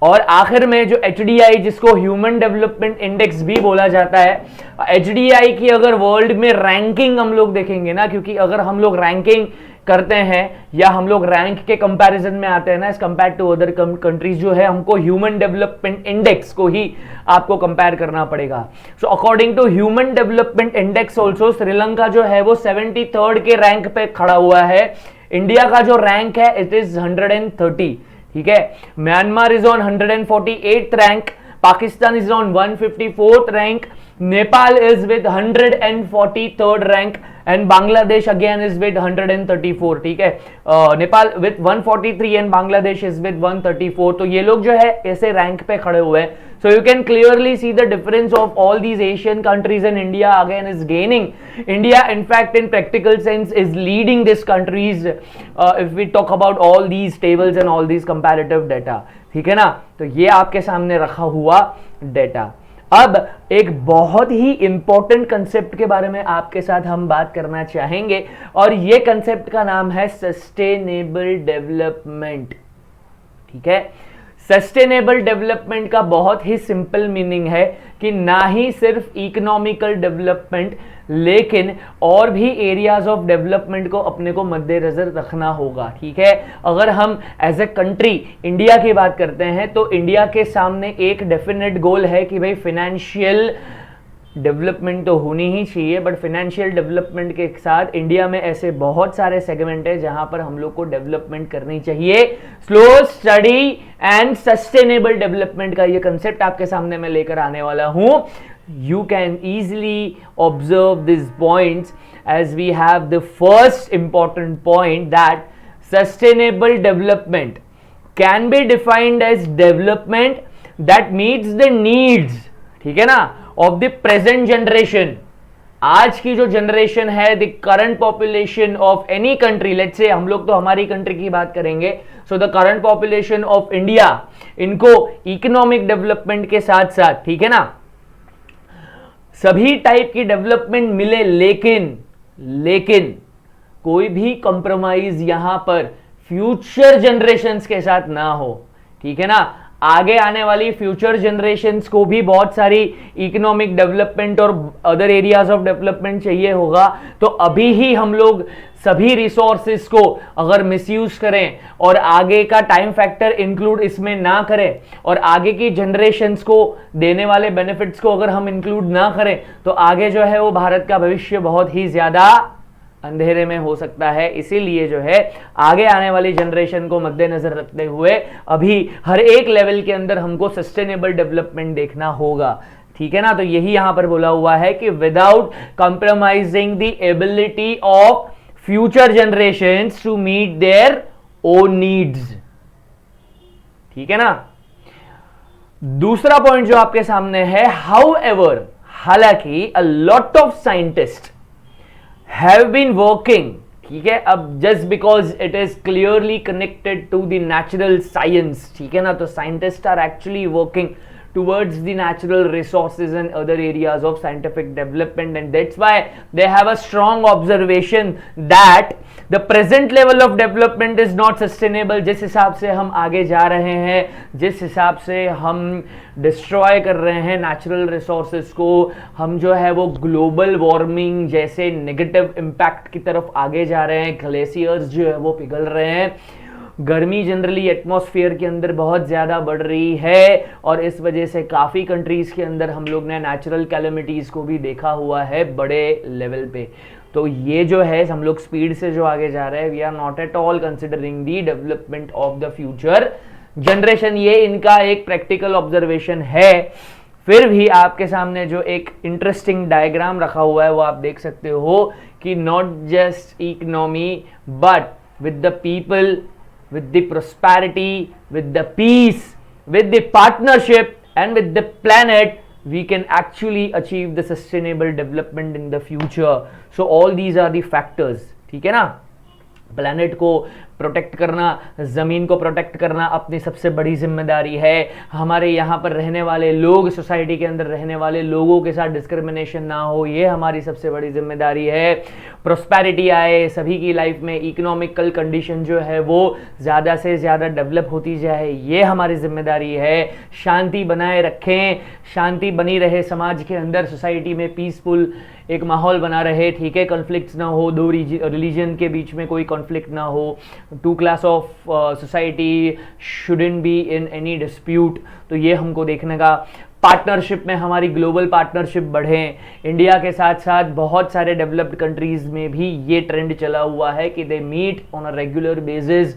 और आखिर में जो HDI जिसको ह्यूमन डेवलपमेंट इंडेक्स भी बोला जाता है, HDI की अगर वर्ल्ड में रैंकिंग हम लोग देखेंगे ना, क्योंकि अगर हम लोग रैंकिंग करते हैं या हम लोग रैंक के कंपैरिजन में आते हैं ना as compare to other countries, जो है हमको ह्यूमन डेवलपमेंट इंडेक्स को ही आपको कंपेयर करना पड़ेगा. So according to human development index also Sri Lanka जो है वो 73rd के रैंक पे खड़ा हुआ है. इंडिया का जो रैंक है इट इज 130. ठीक है. Myanmar is on 148th rank. Pakistan is on 154th rank. Nepal is with 143rd rank and Bangladesh again is with 134. ठीक है, Nepal with 143 and Bangladesh is with 134. तो ये लोग जो है ऐसे रैंक पे खड़े हुए हैं. So you can clearly see the difference of all these Asian countries, and India again is gaining. India in fact in practical sense is leading these countries if we talk about all these tables and all these comparative data. ठीक है ना. तो ये आपके सामने रखा हुआ डेटा. अब एक बहुत ही इंपॉर्टेंट कंसेप्ट के बारे में आपके साथ हम बात करना चाहेंगे, और ये कंसेप्ट का नाम है सस्टेनेबल डेवलपमेंट. ठीक है. सस्टेनेबल डेवलपमेंट का बहुत ही सिंपल मीनिंग है कि ना ही सिर्फ इकोनॉमिकल डेवलपमेंट, लेकिन और भी एरियाज ऑफ डेवलपमेंट को अपने को मद्देनजर रखना होगा. ठीक है. अगर हम एज ए कंट्री इंडिया की बात करते हैं तो इंडिया के सामने एक डेफिनेट गोल है कि भाई फाइनेंशियल डेवलपमेंट तो होनी ही चाहिए, बट फाइनेंशियल डेवलपमेंट के साथ इंडिया में ऐसे बहुत सारे सेगमेंट है जहां पर हम लोग को डेवलपमेंट करनी चाहिए. Slow study and sustainable development का ये कंसेप्ट आपके सामने मैं लेकर आने वाला हूं. You can easily observe these points as we have the first important point that sustainable development can be defined as development that meets the needs, ठीक है ना, of the present generation. आज की जो जनरेशन है, the current population of any country, let's say हम लोग तो हमारी कंट्री की बात करेंगे, so the current population of India, इनको इकोनॉमिक डेवलपमेंट के साथ साथ, ठीक है ना, सभी टाइप की डेवलपमेंट मिले, लेकिन लेकिन कोई भी कंप्रोमाइज यहां पर फ्यूचर जनरेशंस के साथ ना हो, ठीक है ना। आगे आने वाली फ्यूचर जनरेशंस को भी बहुत सारी इकोनॉमिक डेवलपमेंट और अदर एरियाज ऑफ डेवलपमेंट चाहिए होगा, तो अभी ही हम लोग सभी रिसोर्सेस को अगर मिसयूज करें और आगे का टाइम फैक्टर इंक्लूड इसमें ना करें और आगे की जनरेशंस को देने वाले बेनिफिट्स को अगर हम इंक्लूड ना करें, तो आगे जो है वो भारत का भविष्य बहुत ही ज्यादा अंधेरे में हो सकता है। इसीलिए जो है आगे आने वाली जनरेशन को मद्देनजर रखते हुए अभी हर एक लेवल के अंदर हमको सस्टेनेबल डेवलपमेंट देखना होगा, ठीक है ना। तो यही यहां पर बोला हुआ है कि without compromising the ability of future generations to meet their own needs, ठीक है ना। दूसरा पॉइंट जो आपके सामने है, हाउएवर, हालांकि a lot of scientist have been working, ठीक है, अब just because it is clearly connected to the natural science, ठीक है ना, तो scientists are actually working towards the natural resources and other areas of scientific development, and that's why they have a strong observation that the present level of development is not sustainable। जिस हिसाब से हम आगे जा रहे हैं, जिस हिसाब से हम डिस्ट्रॉय कर रहे हैं नेचुरल रिसोर्सेज को, हम जो है वो ग्लोबल वार्मिंग जैसे नेगेटिव इम्पैक्ट की तरफ आगे जा रहे हैं, ग्लेशियर्स जो है वो पिघल रहे हैं, गर्मी जनरली एटमॉस्फेयर के अंदर बहुत ज़्यादा बढ़ रही है, और इस वजह से काफ़ी कंट्रीज़ के अंदर हम लोग ने नेचुरल कैलेमिटीज़ को भी देखा हुआ है बड़े लेवल पे। तो ये जो है हम लोग स्पीड से जो आगे जा रहे हैं, we are not at all considering the development of the future generation. ये इनका एक प्रैक्टिकल ऑब्जर्वेशन है। फिर भी आपके सामने जो एक इंटरेस्टिंग डायग्राम रखा हुआ है वो आप देख सकते हो कि not just economy but with the people, with the prosperity, with the peace, with the partnership and with the planet, we can actually achieve the sustainable development in the future. So all these are the factors, ठीक है ना। प्लैनेट को प्रोटेक्ट करना, ज़मीन को प्रोटेक्ट करना अपनी सबसे बड़ी जिम्मेदारी है। हमारे यहाँ पर रहने वाले लोग, सोसाइटी के अंदर रहने वाले लोगों के साथ डिस्क्रिमिनेशन ना हो, ये हमारी सबसे बड़ी जिम्मेदारी है। प्रोस्पेरिटी आए सभी की लाइफ में, इकोनॉमिकल कंडीशन जो है वो ज़्यादा से ज़्यादा डेवलप होती जाए, ये हमारी जिम्मेदारी है। शांति बनाए रखें, शांति बनी रहे समाज के अंदर, सोसाइटी में पीसफुल एक माहौल बना रहे, ठीक है, कॉन्फ्लिक्ट्स ना हो, दो रिलीजन के बीच में कोई कॉन्फ्लिक्ट ना हो, two class of society shouldn't be in any dispute. तो ये हमको देखने का, पार्टनरशिप में हमारी ग्लोबल पार्टनरशिप बढ़े। इंडिया के साथ साथ बहुत सारे डेवलप्ड कंट्रीज में भी ये ट्रेंड चला हुआ है कि they meet on a regular basis.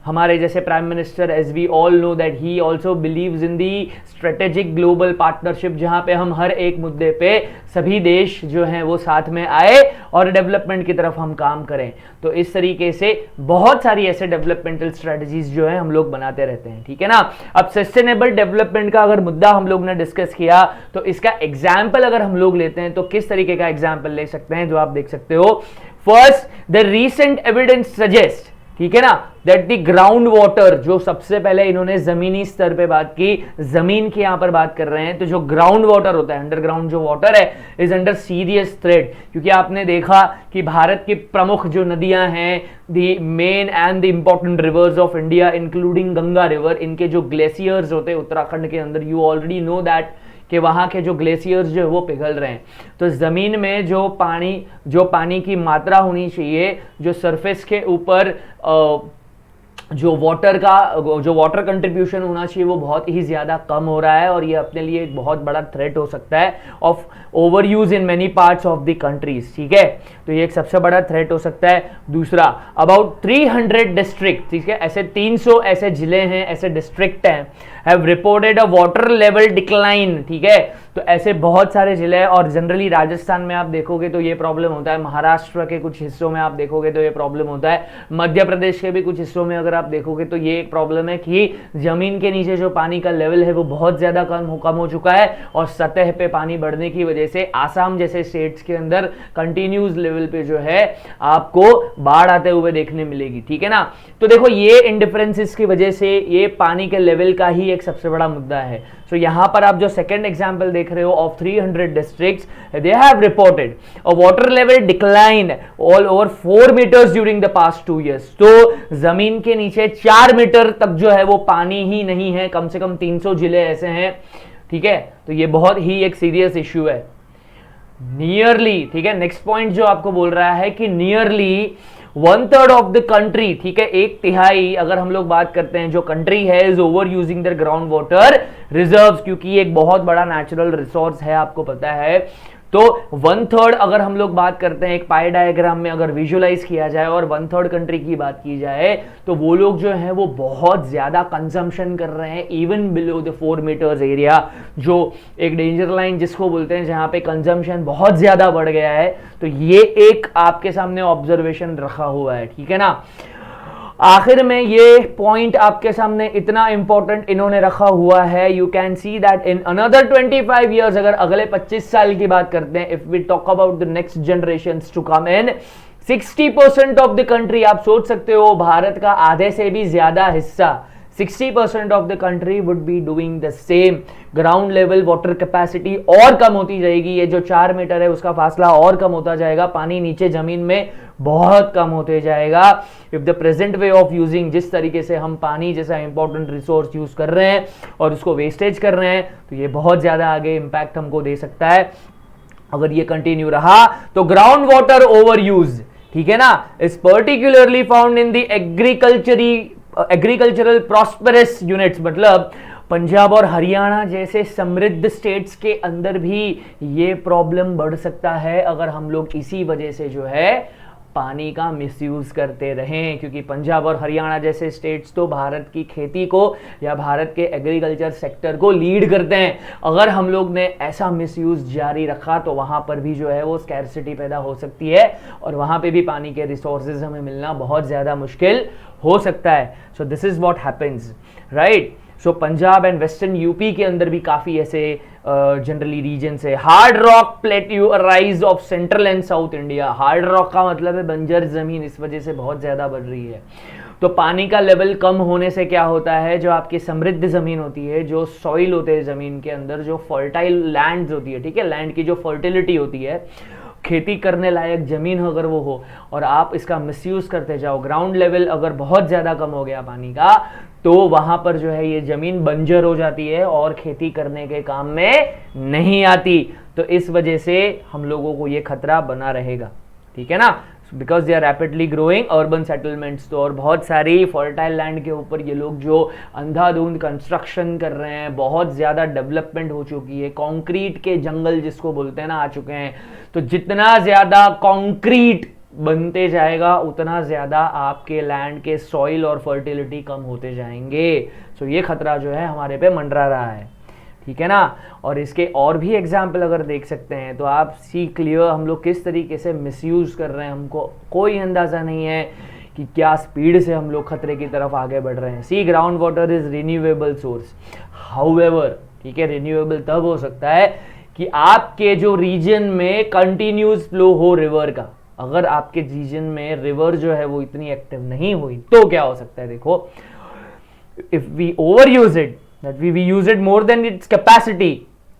हमारे जैसे prime minister, as we all know that he also believes in the strategic global partnership, जहां पे हम हर एक मुद्दे पे सभी देश जो हैं वो साथ में आए और डेवलपमेंट की तरफ हम काम करें। तो इस तरीके से बहुत सारी ऐसे डेवलपमेंटल स्ट्रेटजीज जो है हम लोग बनाते रहते हैं, ठीक है ना। अब सस्टेनेबल डेवलपमेंट का अगर मुद्दा हम लोग ने डिस्कस किया, तो इसका एग्जाम्पल अगर हम लोग लेते हैं तो किस तरीके का एग्जाम्पल ले सकते हैं, जो आप देख सकते हो। First, the recent evidence suggest, ठीक है ना, दैट द ग्राउंड वाटर, जो सबसे पहले इन्होंने जमीनी स्तर पे बात की, जमीन की यहां पर बात कर रहे हैं, तो जो ग्राउंड वाटर होता है, अंडरग्राउंड जो वाटर है, इज अंडर सीरियस थ्रेट। क्योंकि आपने देखा कि भारत की प्रमुख जो नदियां हैं, the main and the important rivers of India including Ganga river, इनके जो ग्लेशियर्स होते हैं उत्तराखंड के अंदर, यू ऑलरेडी नो दैट कि वहाँ के जो ग्लेशियर्स जो है वो पिघल रहे हैं। तो ज़मीन में जो पानी की मात्रा होनी चाहिए, जो सरफेस के ऊपर जो वाटर कंट्रीब्यूशन होना चाहिए, वो बहुत ही ज़्यादा कम हो रहा है, और ये अपने लिए एक बहुत बड़ा थ्रेट हो सकता है of over use in many parts of the countries, ठीक है। तो ये एक सबसे बड़ा थ्रेट हो सकता है। दूसरा, अबाउट 300 डिस्ट्रिक्ट, ठीक है, ऐसे 300 ऐसे जिले हैं, ऐसे डिस्ट्रिक्ट हैं, have reported a water level decline, ठीक है। तो ऐसे बहुत सारे जिले हैं, और जनरली राजस्थान में आप देखोगे तो ये प्रॉब्लम होता है, महाराष्ट्र के कुछ हिस्सों में आप देखोगे तो ये प्रॉब्लम होता है, मध्य प्रदेश के भी कुछ हिस्सों में अगर आप देखोगे तो ये एक प्रॉब्लम है कि जमीन के नीचे जो पानी का लेवल है वो बहुत ज्यादा कम हो चुका है, और सतह पे पानी बढ़ने की वजह से आसाम जैसे स्टेट्स के अंदर कंटिन्यूज लेवल पे जो है आपको बाढ़ आते हुए देखने मिलेगी, ठीक है ना। तो देखो, ये इंडिफरेंसेस की वजह से ये पानी के लेवल का ही एक सबसे बड़ा मुद्दा है। सो यहाँ पर आप जो सेकेंड एग्जाम्पल देख रहे हो of 300 districts, they have reported a water level decline all over 4 meters during the past 2 years। तो जमीन के नीचे 4 मीटर तक जो है वो पानी ही नहीं है, कम से कम 300 जिले ऐसे हैं, ठीक है। तो ये बहुत ही एक सीरियस इश्यू है। नियरली, ठीक है, नेक्स्ट पॉइंट जो आपको बोल रहा है कि नियरली 1/3 ऑफ द कंट्री, ठीक है, 1/3 अगर हम लोग बात करते हैं जो कंट्री है is over using their ground water reserves, क्योंकि ये एक बहुत बड़ा नेचुरल रिसोर्स है, आपको पता है। तो 1/3 अगर हम लोग बात करते हैं एक पाई डायग्राम में अगर विजुअलाइज किया जाए और 1/3 कंट्री की बात की जाए, तो वो लोग जो है वो बहुत ज्यादा कंजम्पशन कर रहे हैं even below the 4 meters area, जो एक डेंजर लाइन जिसको बोलते हैं, जहां पे कंजम्पशन बहुत ज्यादा बढ़ गया है। तो ये एक आपके सामने ऑब्जर्वेशन रखा हुआ है, ठीक है ना। आखिर में ये पॉइंट आपके सामने इतना इंपॉर्टेंट इन्होंने रखा हुआ है, you can see that in another 25 years, अगर अगले 25 साल की बात करते हैं, if we talk about the next generations to come in, 60% of the country, आप सोच सकते हो भारत का आधे से भी ज्यादा हिस्सा, 60% of the country would be doing the same. Ground level water capacity और कम होती जाएगी, ये जो 4 मीटर है उसका फासला और कम होता जाएगा, पानी नीचे जमीन में बहुत कम होते जाएगा। If the present way of using, जिस तरीके से हम पानी जैसा इंपॉर्टेंट रिसोर्स यूज कर रहे हैं और उसको वेस्टेज कर रहे हैं, तो ये बहुत ज्यादा आगे इंपैक्ट हमको दे सकता है अगर ये कंटिन्यू रहा। तो ग्राउंड वाटर ओवर यूज, ठीक है ना, is particularly found in the agricultural prosperous units, मतलब पंजाब और हरियाणा जैसे समृद्ध स्टेट्स के अंदर भी ये प्रॉब्लम बढ़ सकता है अगर हम लोग इसी वजह से जो है पानी का मिसयूज करते रहें, क्योंकि पंजाब और हरियाणा जैसे स्टेट्स तो भारत की खेती को या भारत के एग्रीकल्चर सेक्टर को लीड करते हैं। अगर हम लोग ने ऐसा मिसयूज जारी रखा तो वहां पर भी जो है वो स्कैर्सिटी पैदा हो सकती है और वहां पे भी पानी के रिसोर्सेज हमें मिलना बहुत ज्यादा मुश्किल हो सकता है। सो this is what happens, right. So Punjab and western UP के अंदर भी काफी ऐसे जनरली रीजन है। Hard rock plateau arise of central and south India, hard rock का मतलब है बंजर जमीन, इस वजह से बहुत ज्यादा बढ़ रही है। तो पानी का लेवल कम होने से क्या होता है, जो आपकी समृद्ध जमीन होती है, जो सॉइल होते हैं जमीन के अंदर, जो फर्टाइल लैंड होती है, ठीक है, लैंड की जो फर्टिलिटी होती है, खेती करने लायक जमीन अगर वो हो और आप इसका मिसयूज करते जाओ, ग्राउंड लेवल अगर बहुत ज्यादा कम हो गया पानी का, तो वहां पर जो है ये जमीन बंजर हो जाती है और खेती करने के काम में नहीं आती। तो इस वजह से हम लोगों को ये खतरा बना रहेगा, ठीक है ना, because they are rapidly growing urban settlements. तो और बहुत सारी फर्टाइल लैंड के ऊपर ये लोग जो अंधाधुंध कंस्ट्रक्शन कर रहे हैं, बहुत ज़्यादा डेवलपमेंट हो चुकी है, कंक्रीट के जंगल जिसको बोलते हैं ना आ चुके हैं। तो जितना ज़्यादा कंक्रीट बनते जाएगा उतना ज़्यादा आपके लैंड के सॉइल और फर्टिलिटी कम होते जाएंगे। सो ये खतरा जो है हमारे पे मंडरा रहा है, ठीक है ना। और इसके और भी एग्जाम्पल अगर देख सकते हैं तो आप सी क्लियर हम लोग किस तरीके से मिसयूज कर रहे हैं, हमको कोई अंदाजा नहीं है कि क्या स्पीड से हम लोग खतरे की तरफ आगे बढ़ रहे हैं। See ground water is renewable source, however, ठीक है, रिन्यूएबल तब हो सकता है कि आपके जो रीजन में कंटिन्यूस फ्लो हो रिवर का। अगर आपके रीजन में रिवर जो है वो इतनी एक्टिव नहीं हुई तो क्या हो सकता है, देखो, if we over use it, that we use it more than its capacity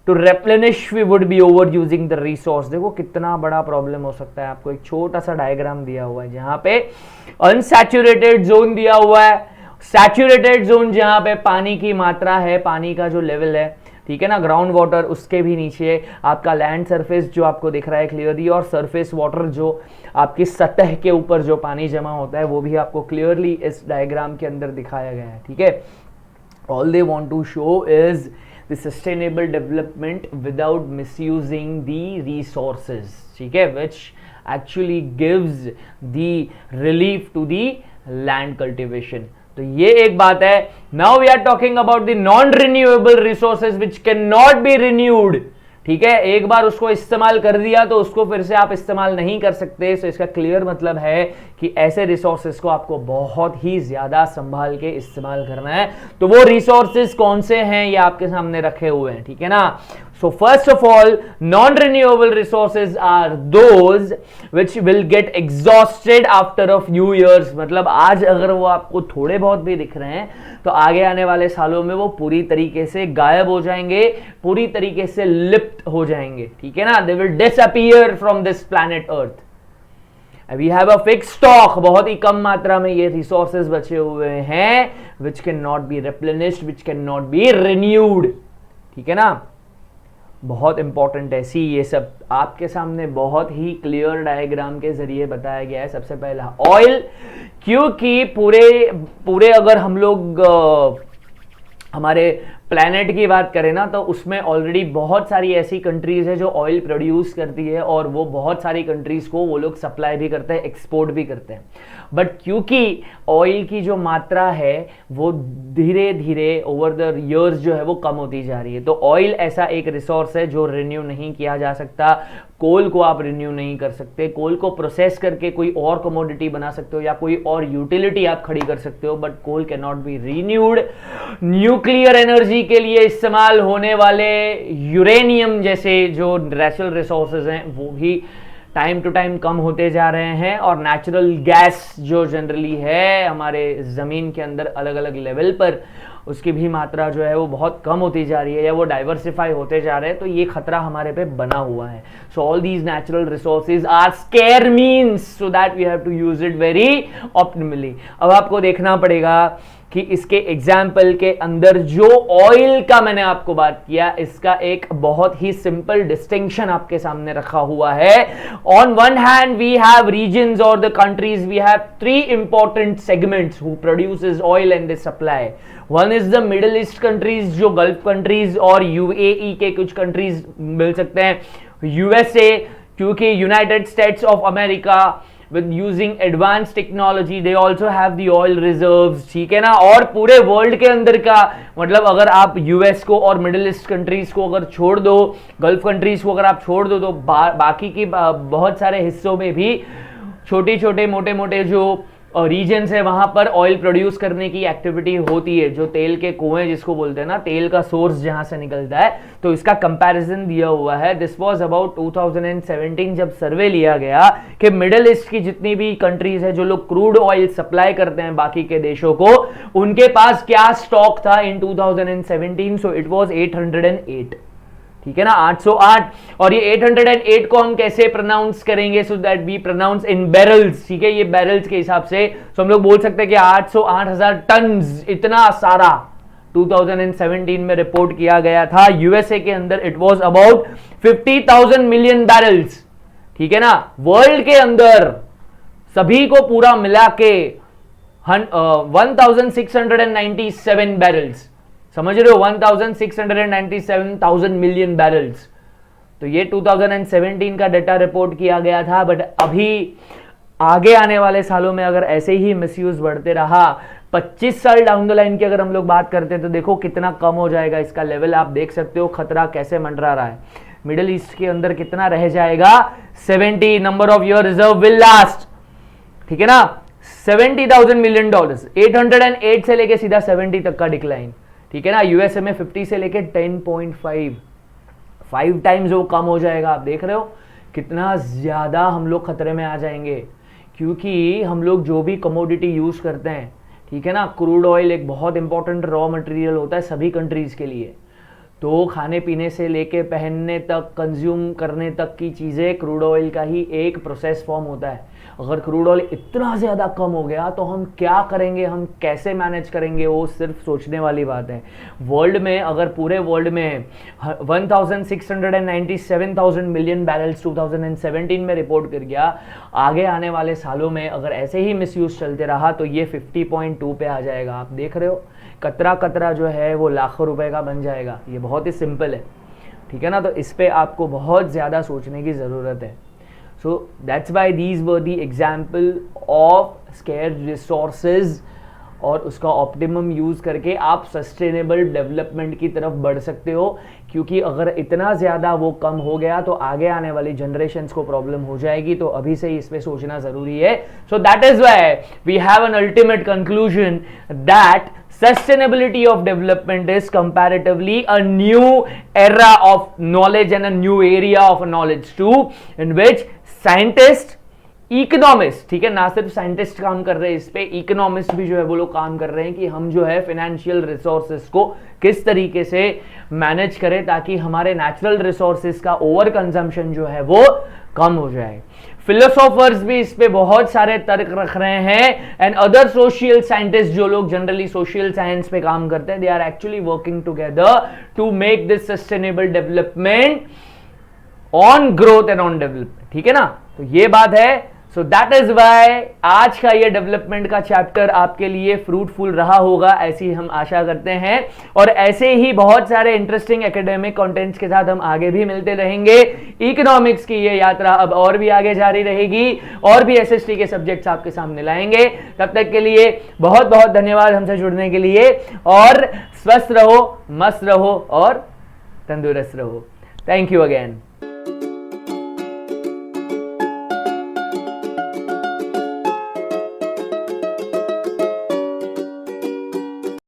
to replenish, we would be overusing the resource। देखो कितना बड़ा प्रॉब्लम हो सकता है। आपको एक छोटा सा डायग्राम दिया हुआ है जहां पे अनसैचुरेटेड जोन दिया हुआ है, सैचुरेटेड जोन जहां पे पानी की मात्रा है, पानी का जो लेवल है, ठीक है ना, ग्राउंड वाटर, उसके भी नीचे आपका लैंड सरफेस जो आपको दिख रहा है क्लियरली, और सरफेस वाटर जो आपकी सतह के ऊपर जो पानी जमा होता है वो भी आपको क्लियरली इस डायग्राम के अंदर दिखाया गया है, ठीक है। All they want to show is the sustainable development without misusing the resources, ठीक है, which actually gives the relief to the land cultivation। तो ये एक बात है। Now we are talking about the non-renewable resources which cannot be renewed, ठीक है। एक बार उसको इस्तेमाल कर दिया तो उसको फिर से आप इस्तेमाल नहीं कर सकते। सो इसका क्लियर मतलब है कि ऐसे रिसोर्सेज को आपको बहुत ही ज्यादा संभाल के इस्तेमाल करना है। तो वो रिसोर्सेज कौन से हैं ये आपके सामने रखे हुए हैं, ठीक है ना। So first of all, non-renewable resources are those which will get exhausted after a few years. मतलब आज अगर वो आपको थोड़े बहुत भी दिख रहे हैं तो आगे आने वाले सालों में वो पूरी तरीके से गायब हो जाएंगे, पूरी तरीके से लिप्त हो जाएंगे, ठीक है ना. They will disappear from this planet Earth. We have a fixed stock, बहुत ही कम मात्रा में ये रिसोर्सेज बचे हुए हैं which cannot be replenished, which cannot be renewed, ठीक है ना. बहुत इंपॉर्टेंट है. सी ये सब आपके सामने बहुत ही क्लियर डायग्राम के जरिए बताया गया है. सबसे पहला ऑयल, क्योंकि पूरे अगर हम लोग हमारे प्लैनेट की बात करें ना तो उसमें ऑलरेडी बहुत सारी ऐसी कंट्रीज है जो ऑयल प्रोड्यूस करती है और वो बहुत सारी कंट्रीज को वो लोग सप्लाई भी करते हैं, एक्सपोर्ट भी करते हैं. बट क्योंकि ऑयल की जो मात्रा है वो धीरे धीरे ओवर द इयर्स जो है वो कम होती जा रही है. तो ऑयल ऐसा एक रिसोर्स है जो रिन्यू नहीं किया जा सकता. कोल को आप रिन्यू नहीं कर सकते. कोल को प्रोसेस करके कोई और कमोडिटी बना सकते हो या कोई और यूटिलिटी आप खड़ी कर सकते हो, but coal can not be renewed. Nuclear energy के लिए इस्तेमाल होने वाले यूरेनियम जैसे जो नेचुरल रिसोर्सेज हैं वो भी टाइम टू टाइम कम होते जा रहे हैं. और नेचुरल गैस जो जनरली है हमारे ज़मीन के अंदर अलग अलग लेवल पर, उसकी भी मात्रा जो है वो बहुत कम होती जा रही है या वो डाइवर्सिफाई होते जा रहे हैं. तो ये खतरा हमारे पे बना हुआ है. So all these natural resources are scarce means, so that we have to use it very optimally. अब आपको देखना पड़ेगा कि इसके एग्जाम्पल के अंदर जो ऑयल का मैंने आपको बात किया, इसका एक बहुत ही सिंपल डिस्टिंक्शन आपके सामने रखा हुआ है. On one hand we have regions और the countries, we have three important segments who produces oil and they supply. One is the middle east countries, जो गल्फ कंट्रीज और यूएई के कुछ कंट्रीज मिल सकते हैं. यूएसए, क्योंकि united states of America with using advanced technology they also have the oil reserves, ठीक है ना. और पूरे वर्ल्ड के अंदर का मतलब अगर आप यूएस को और मिडिल ईस्ट कंट्रीज को अगर छोड़ दो, गल्फ कंट्रीज को अगर आप छोड़ दो, तो बाकी की बहुत सारे हिस्सों में भी छोटे छोटे मोटे मोटे जो रीजन्स है वहां पर ऑयल प्रोड्यूस करने की एक्टिविटी होती है. जो तेल के कुएं जिसको बोलते हैं ना, तेल का सोर्स जहां से निकलता है. तो इसका कंपैरिजन दिया हुआ है. दिस वाज अबाउट 2017 जब सर्वे लिया गया कि मिडिल ईस्ट की जितनी भी कंट्रीज है जो लोग क्रूड ऑयल सप्लाई करते हैं बाकी के देशों को, उनके पास क्या स्टॉक था इन 2017. सो इट वाज 808, ठीक है ना, 808. और ये 808 को हम कैसे प्रोनाउंस करेंगे, so that we pronounce in barrels, ठीक है. ये बैरल्स के हिसाब से तो हम लोग बोल सकते हैं कि 808,000 टन, इतना सारा 2017 में रिपोर्ट किया गया था. यूएसए के अंदर it was about 50,000 million barrels, ठीक है ना. वर्ल्ड के अंदर सभी को पूरा मिला के 1697 बैरल्स, समझ रहे हो, 1697,000 मिलियन बैरल्स. तो ये 2017 का डेटा रिपोर्ट किया गया था. बट अभी आगे आने वाले सालों में अगर ऐसे ही मिसयूज बढ़ते रहा, 25 साल डाउन द लाइन की अगर हम लोग बात करते हैं तो देखो कितना कम हो जाएगा इसका लेवल. आप देख सकते हो खतरा कैसे मंडरा रहा है. मिडिल ईस्ट के अंदर कितना रह जाएगा, 70. Number of your reserve will last, ठीक है ना, $70,000 मिलियन. 808 से लेके सीधा 70 तक का डिक्लाइन, ठीक है ना. यूएसए में 50 से लेके 10.5 टाइम्स वो कम हो जाएगा. आप देख रहे हो कितना ज्यादा हम लोग खतरे में आ जाएंगे. क्योंकि हम लोग जो भी कमोडिटी यूज करते हैं, ठीक है ना, क्रूड ऑयल एक बहुत इंपॉर्टेंट रॉ मटेरियल होता है सभी कंट्रीज के लिए. तो खाने पीने से लेके पहनने तक, कंज्यूम करने तक की चीजें क्रूड ऑयल का ही एक प्रोसेस फॉर्म होता है. अगर क्रूड ऑयल इतना ज्यादा कम हो गया तो हम क्या करेंगे, हम कैसे मैनेज करेंगे, वो सिर्फ सोचने वाली बात है. वर्ल्ड में अगर पूरे वर्ल्ड में 1697,000 मिलियन बैरल्स 2017 में रिपोर्ट कर गया, आगे आने वाले सालों में अगर ऐसे ही मिसयूज चलते रहा तो ये 50.2 पे आ जाएगा. आप देख रहे हो कतरा कतरा जो है वो लाखों रुपए का बन जाएगा. ये बहुत ही सिंपल है, ठीक है ना. तो इस पे आपको बहुत ज्यादा सोचने की जरूरत है. So that's why these were the example of scarce resources और उसका ऑप्टिमम यूज़ करके आप सस्टेनेबल डेवलपमेंट की तरफ बढ़ सकते हो, क्योंकि अगर इतना ज़्यादा वो कम हो गया तो आगे आने वाली जनरेशन्स को प्रॉब्लम हो जाएगी, तो अभी से ही इस पे सोचना ज़रूरी है. So that is why we have an ultimate conclusion that sustainability of development is comparatively a new era of knowledge and a new area of knowledge too, in which scientists, economist, ठीक है, ना सिर्फ साइंटिस्ट काम कर रहे हैं इस पे, इकोनॉमिस्ट भी जो है वो लोग काम कर रहे हैं कि हम जो है फाइनेंशियल रिसोर्सेज को किस तरीके से मैनेज करें ताकि हमारे नेचुरल रिसोर्सेज का ओवर कंजम्पशन जो है वो कम हो जाए. फिलोसोफर्स भी इस पे बहुत सारे तर्क रख रहे हैं, एंड अदर सोशल साइंटिस्ट जो लोग जनरली सोशल साइंस पे काम करते हैं, they are actually working together to make this sustainable development on growth and on development. ठीक है ना, तो ये बात है. सो दैट इज वाई आज का ये डेवलपमेंट का चैप्टर आपके लिए फ्रूटफुल रहा होगा, ऐसी हम आशा करते हैं. और ऐसे ही बहुत सारे इंटरेस्टिंग एकेडमिक कंटेंट्स के साथ हम आगे भी मिलते रहेंगे. इकोनॉमिक्स की ये यात्रा अब और भी आगे जारी रहेगी, और भी एसएसटी के सब्जेक्ट्स आपके सामने लाएंगे. तब तक के लिए बहुत बहुत धन्यवाद हमसे जुड़ने के लिए, और स्वस्थ रहो, मस्त रहो और तंदुरुस्त रहो. Thank you again.